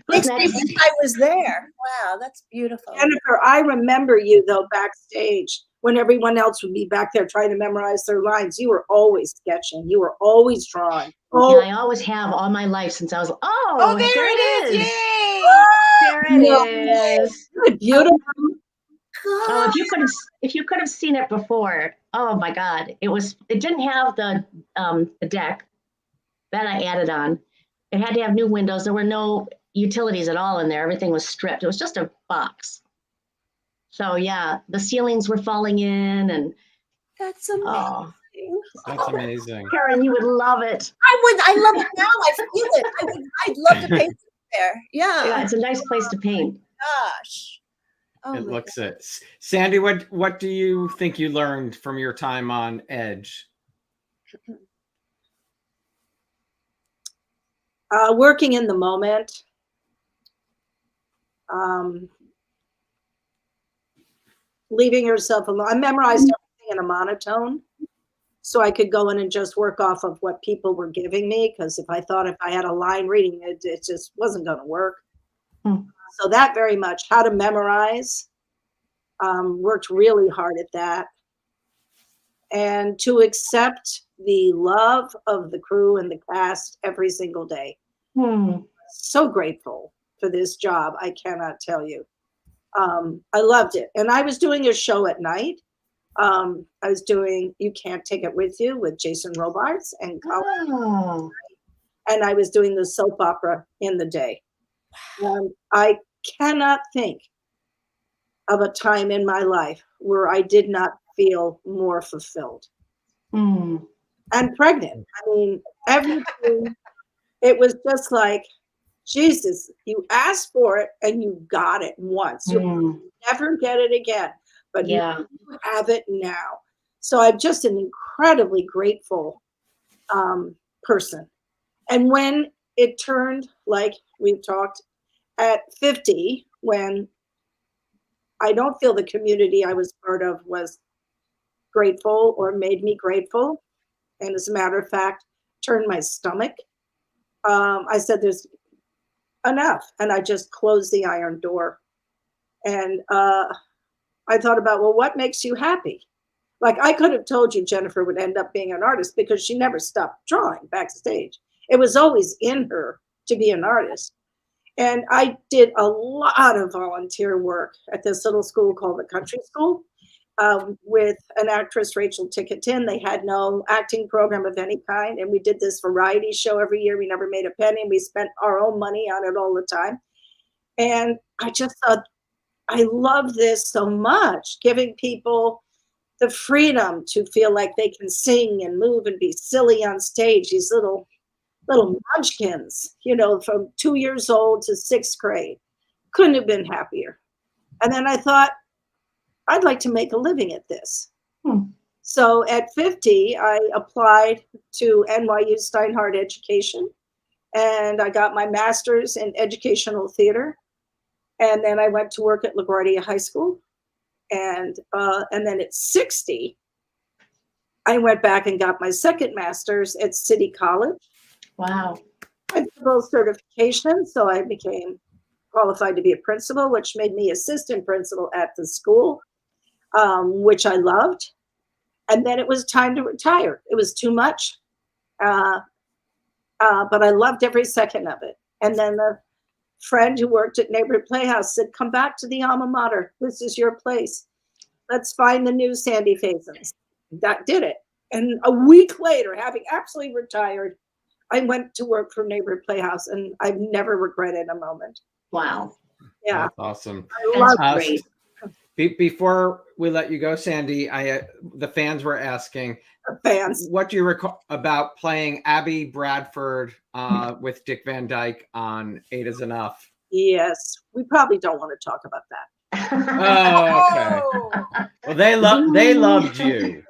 Speaker 5: Makes me wish I was there. Wow, that's beautiful.
Speaker 4: Jennifer, I remember you though backstage when everyone else would be back there trying to memorize their lines. You were always sketching. You were always drawing.
Speaker 3: Oh, yeah, I always have all my life since I was. Oh,
Speaker 2: there it is!
Speaker 3: There
Speaker 2: Yay!
Speaker 3: it is.
Speaker 4: Beautiful.
Speaker 3: Oh, if you could have seen it before. Oh my God, it didn't have the deck that I added on. It had to have new windows. There were no utilities at all in there. Everything was stripped. It was just a box. So yeah, the ceilings were falling in and
Speaker 5: That's amazing.
Speaker 3: oh,
Speaker 1: That's amazing.
Speaker 3: Karen, you would love it.
Speaker 5: I love it now. I feel it. I'd love to paint there.
Speaker 3: Yeah,
Speaker 5: Yeah.
Speaker 3: it's a nice place to paint.
Speaker 5: Gosh. Oh
Speaker 1: It
Speaker 5: my
Speaker 1: looks it. Sandy, what do you think you learned from your time on Edge?
Speaker 4: Working in the moment. Leaving yourself alone. I memorized everything in a monotone so I could go in and just work off of what people were giving me, because if I had a line reading it just wasn't going to work. So that very much, how to memorize, worked really hard at that. And to accept the love of the crew and the cast every single day. So grateful for this job. I cannot tell you. I loved it. And I was doing a show at night. I was doing You Can't Take It With You with Jason Robards and Colin,
Speaker 3: Oh.
Speaker 4: and I was doing the soap opera in the day. I cannot think of a time in my life where I did not feel more fulfilled
Speaker 3: Mm.
Speaker 4: and pregnant. I mean, everything, it was just like, Jesus, you asked for it and you got it once. You'll never get it again, but
Speaker 3: Yeah.
Speaker 4: you have it now. So I'm just an incredibly grateful person. And when it turned, like we've talked, at 50, when I don't feel the community I was part of was grateful or made me grateful, and as a matter of fact, turned my stomach, I said, there's enough. And I just closed the iron door. And I thought about, well, what makes you happy? Like, I could have told you Jennifer would end up being an artist because she never stopped drawing backstage. It was always in her to be an artist. And I did a lot of volunteer work at this little school called the Country School with an actress, Rachel Tickerton. They had no acting program of any kind. And we did this variety show every year. We never made a penny. We spent our own money on it all the time. And I just thought, I love this so much, giving people the freedom to feel like they can sing and move and be silly on stage. These little munchkins, from 2 years old to 6th grade. Couldn't have been happier. And then I thought, I'd like to make a living at this. So at 50, I applied to NYU Steinhardt Education, and I got my master's in educational theater. And then I went to work at LaGuardia High School. And then at 60, I went back and got my second master's at City College.
Speaker 3: Wow.
Speaker 4: I did both certifications, so I became qualified to be a principal, which made me assistant principal at the school, which I loved. And then it was time to retire. It was too much, but I loved every second of it. And then the friend who worked at Neighborhood Playhouse said, come back to the alma mater. This is your place. Let's find the new Sandy Faisons. That did it. And a week later, having absolutely retired, I went to work for Neighborhood Playhouse, and I've never regretted a moment.
Speaker 3: Wow.
Speaker 4: Yeah.
Speaker 1: That's awesome.
Speaker 3: That's great.
Speaker 1: Before we let you go, Sandy, the fans were asking,
Speaker 4: Fans.
Speaker 1: what do you recall about playing Abby Bradford with Dick Van Dyke on 8 is Enough?
Speaker 4: Yes. We probably don't want to talk about that.
Speaker 1: Oh, okay. Well, they loved you.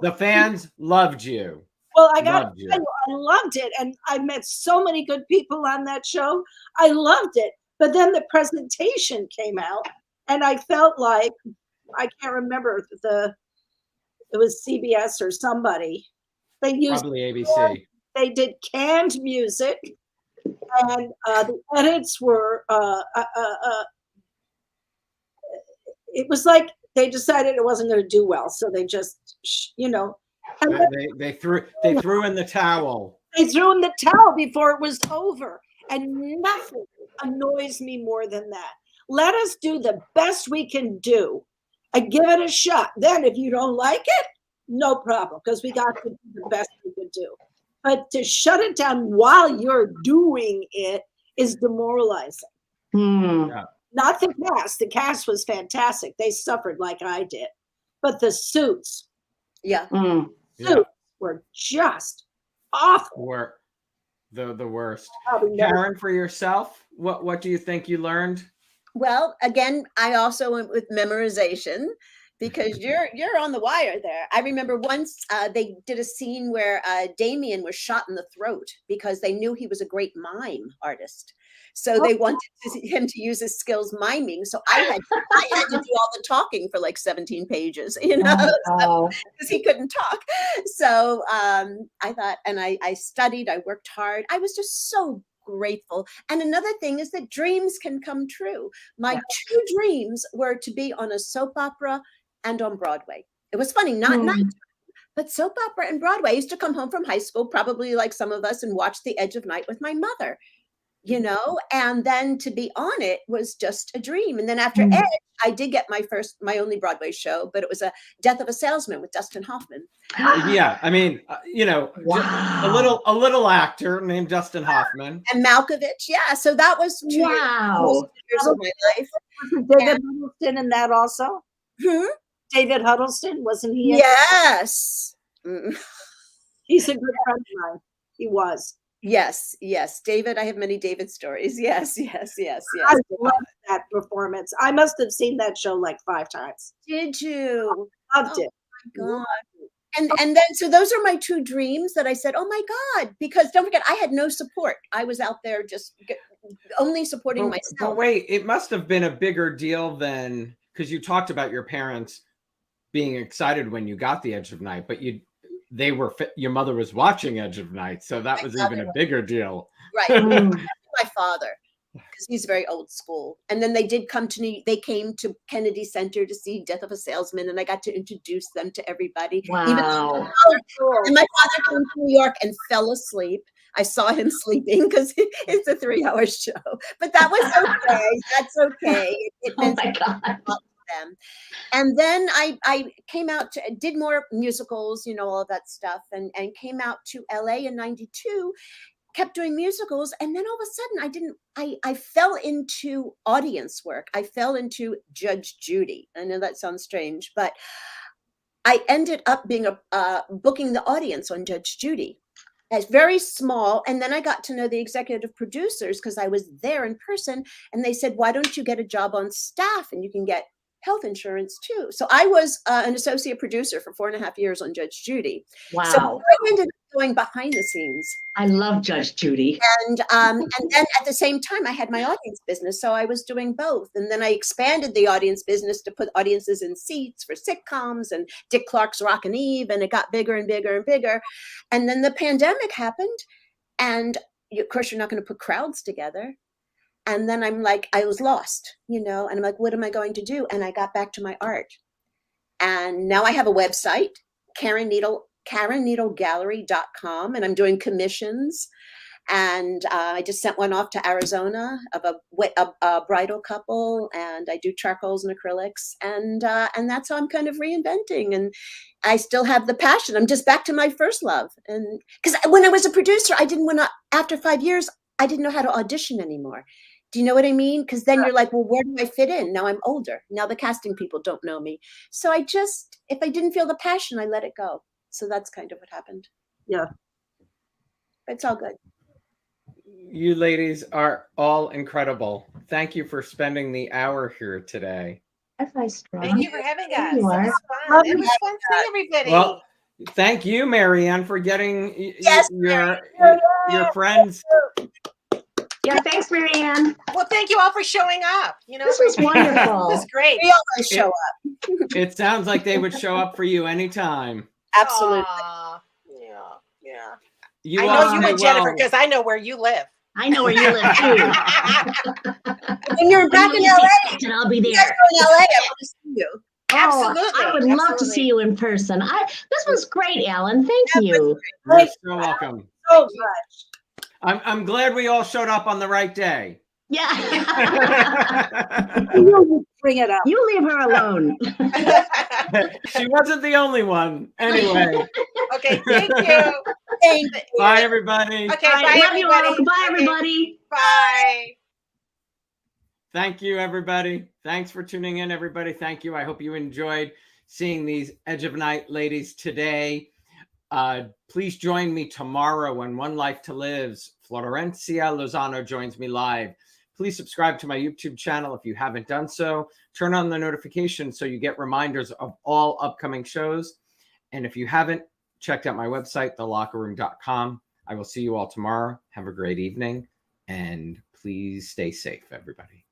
Speaker 1: The fans loved you.
Speaker 4: Well, I got to tell you, I loved it. And I met so many good people on that show. I loved it. But then the presentation came out, and I felt like, I can't remember, it was CBS or somebody. They used
Speaker 1: probably ABC.
Speaker 4: They did canned music, and the edits were, it was like they decided it wasn't going to do well. So they just,
Speaker 1: They threw in the towel.
Speaker 4: They threw in the towel before it was over. And nothing annoys me more than that. Let us do the best we can do and give it a shot. Then if you don't like it, no problem, because we got to do the best we could do. But to shut it down while you're doing it is demoralizing.
Speaker 1: Yeah.
Speaker 4: Not the cast. The cast was fantastic. They suffered like I did. But the suits.
Speaker 5: Yeah.
Speaker 4: Suits were just awful.
Speaker 1: Were the worst.
Speaker 4: Never.
Speaker 1: Karen, for yourself, what do you think you learned?
Speaker 5: Well, again, I also went with memorization, because you're on the wire there. I remember once they did a scene where Damien was shot in the throat because they knew he was a great mime artist. So they wanted him to use his skills miming. So I had to do all the talking for like 17 pages, because he couldn't talk. So I thought, and I studied, I worked hard. I was just so grateful. And another thing is that dreams can come true. My two dreams were to be on a soap opera and on Broadway. It was funny, not but soap opera and Broadway. I used to come home from high school, probably like some of us, and watch The Edge of Night with my mother. you know, and then to be on it was just a dream. And then after Edge, I did get my only Broadway show, but it was a Death of a Salesman with Dustin Hoffman.
Speaker 1: Yeah, I mean, you know,
Speaker 3: Wow.
Speaker 1: a little actor named Dustin Hoffman.
Speaker 5: And Malkovich, yeah. So that was 2
Speaker 3: Wow.
Speaker 5: years of my life.
Speaker 4: David Huddleston in that also? David Huddleston, wasn't he?
Speaker 5: Yes.
Speaker 4: He's a good friend of mine. He was.
Speaker 5: Yes, yes. David, I have many David stories. Yes, yes, yes, yes.
Speaker 4: I loved that performance. I must have seen that show like 5 times.
Speaker 5: Did you?
Speaker 4: Loved it.
Speaker 5: My God. And then so those are my 2 dreams that I said, oh my God, because don't forget, I had no support. I was out there just only supporting myself.
Speaker 1: But wait, it must have been a bigger deal than, because you talked about your parents being excited when you got the Edge of Night, but your mother was watching Edge of Night, so that was even a bigger deal.
Speaker 5: Right. My father, because he's very old school. And then they came to Kennedy Center to see Death of a Salesman, and I got to introduce them to everybody.
Speaker 3: Wow.
Speaker 5: And my father came to New York and fell asleep. I saw him sleeping because it's a 3-hour show, but that was okay. That's okay. It meant
Speaker 3: Oh my God.
Speaker 5: them. And then I came out did more musicals, you know, all of that stuff, and came out to LA in 92, kept doing musicals. And then all of a sudden I fell into audience work. I fell into Judge Judy. I know that sounds strange, but I ended up being booking the audience on Judge Judy. It's very small. And then I got to know the executive producers because I was there in person. And they said, why don't you get a job on staff and you can get health insurance too. So I was an associate producer for 4.5 years on Judge Judy.
Speaker 3: Wow.
Speaker 5: So I ended up going behind the scenes.
Speaker 3: I love Judge Judy.
Speaker 5: And then at the same time, I had my audience business. So I was doing both. And then I expanded the audience business to put audiences in seats for sitcoms and Dick Clark's Rockin' Eve. And it got bigger and bigger and bigger. And then the pandemic happened. And of course, you're not going to put crowds together. And then I'm like, I was lost, you know, and I'm like, what am I going to do? And I got back to my art. And now I have a website, KarenNeedleGallery.com, and I'm doing commissions. And I just sent one off to Arizona of a bridal couple, and I do charcoals and acrylics, and that's how I'm kind of reinventing. And I still have the passion. I'm just back to my first love. And because when I was a producer, I didn't want to. After 5 years, I didn't know how to audition anymore. Do you know what I mean? Because then you're like, well, where do I fit in? Now I'm older. Now the casting people don't know me. So if I didn't feel the passion, I let it go. So that's kind of what happened.
Speaker 4: Yeah.
Speaker 5: It's all good.
Speaker 1: You ladies are all incredible. Thank you for spending the hour here today.
Speaker 3: That's nice.
Speaker 2: Thank you for having us.
Speaker 3: You
Speaker 2: It
Speaker 3: are.
Speaker 2: was fun. It was fun seeing everybody.
Speaker 1: Well, thank you, Mariann, for getting
Speaker 5: Yes,
Speaker 1: your friends.
Speaker 3: Yeah, thanks, Mariann.
Speaker 2: Well, thank you all for showing up. You know,
Speaker 3: This was
Speaker 2: It
Speaker 3: wonderful.
Speaker 2: was great.
Speaker 5: We always show up.
Speaker 1: It sounds like they would show up for you anytime.
Speaker 5: Absolutely.
Speaker 2: Aw, yeah.
Speaker 1: You
Speaker 2: I
Speaker 1: all
Speaker 2: know you
Speaker 1: stay
Speaker 2: and Jennifer
Speaker 1: well.
Speaker 2: because I know where you live.
Speaker 3: I know where you live too.
Speaker 5: When you're back in LA,
Speaker 3: and I'll be
Speaker 5: you guys
Speaker 3: there.
Speaker 5: go in LA, I want to see you.
Speaker 2: Absolutely.
Speaker 3: Oh, I would love to
Speaker 2: Absolutely.
Speaker 3: see you in person. This was great, Alan. Thank you.
Speaker 1: You're so welcome.
Speaker 4: So much.
Speaker 1: I'm glad we all showed up on the right day.
Speaker 3: Yeah.
Speaker 4: You bring it up.
Speaker 3: You leave her alone.
Speaker 1: She wasn't the only one. Anyway,
Speaker 2: Okay, thank you.
Speaker 5: Thank you.
Speaker 1: bye everybody.
Speaker 2: Okay,
Speaker 3: All right,
Speaker 2: bye
Speaker 3: love you all.
Speaker 2: everybody.
Speaker 3: Goodbye,
Speaker 2: Okay,
Speaker 3: everybody.
Speaker 2: Bye.
Speaker 1: Thank you, everybody. Thanks for tuning in, everybody. Thank you. I hope you enjoyed seeing these Edge of Night ladies today. Please join me tomorrow when One Life to Live's Florencia Lozano joins me live. Please subscribe to my YouTube channel if you haven't done so. Turn on the notifications so you get reminders of all upcoming shows. And if you haven't checked out my website, thelockerroom.com, I will see you all tomorrow. Have a great evening, and please stay safe, everybody.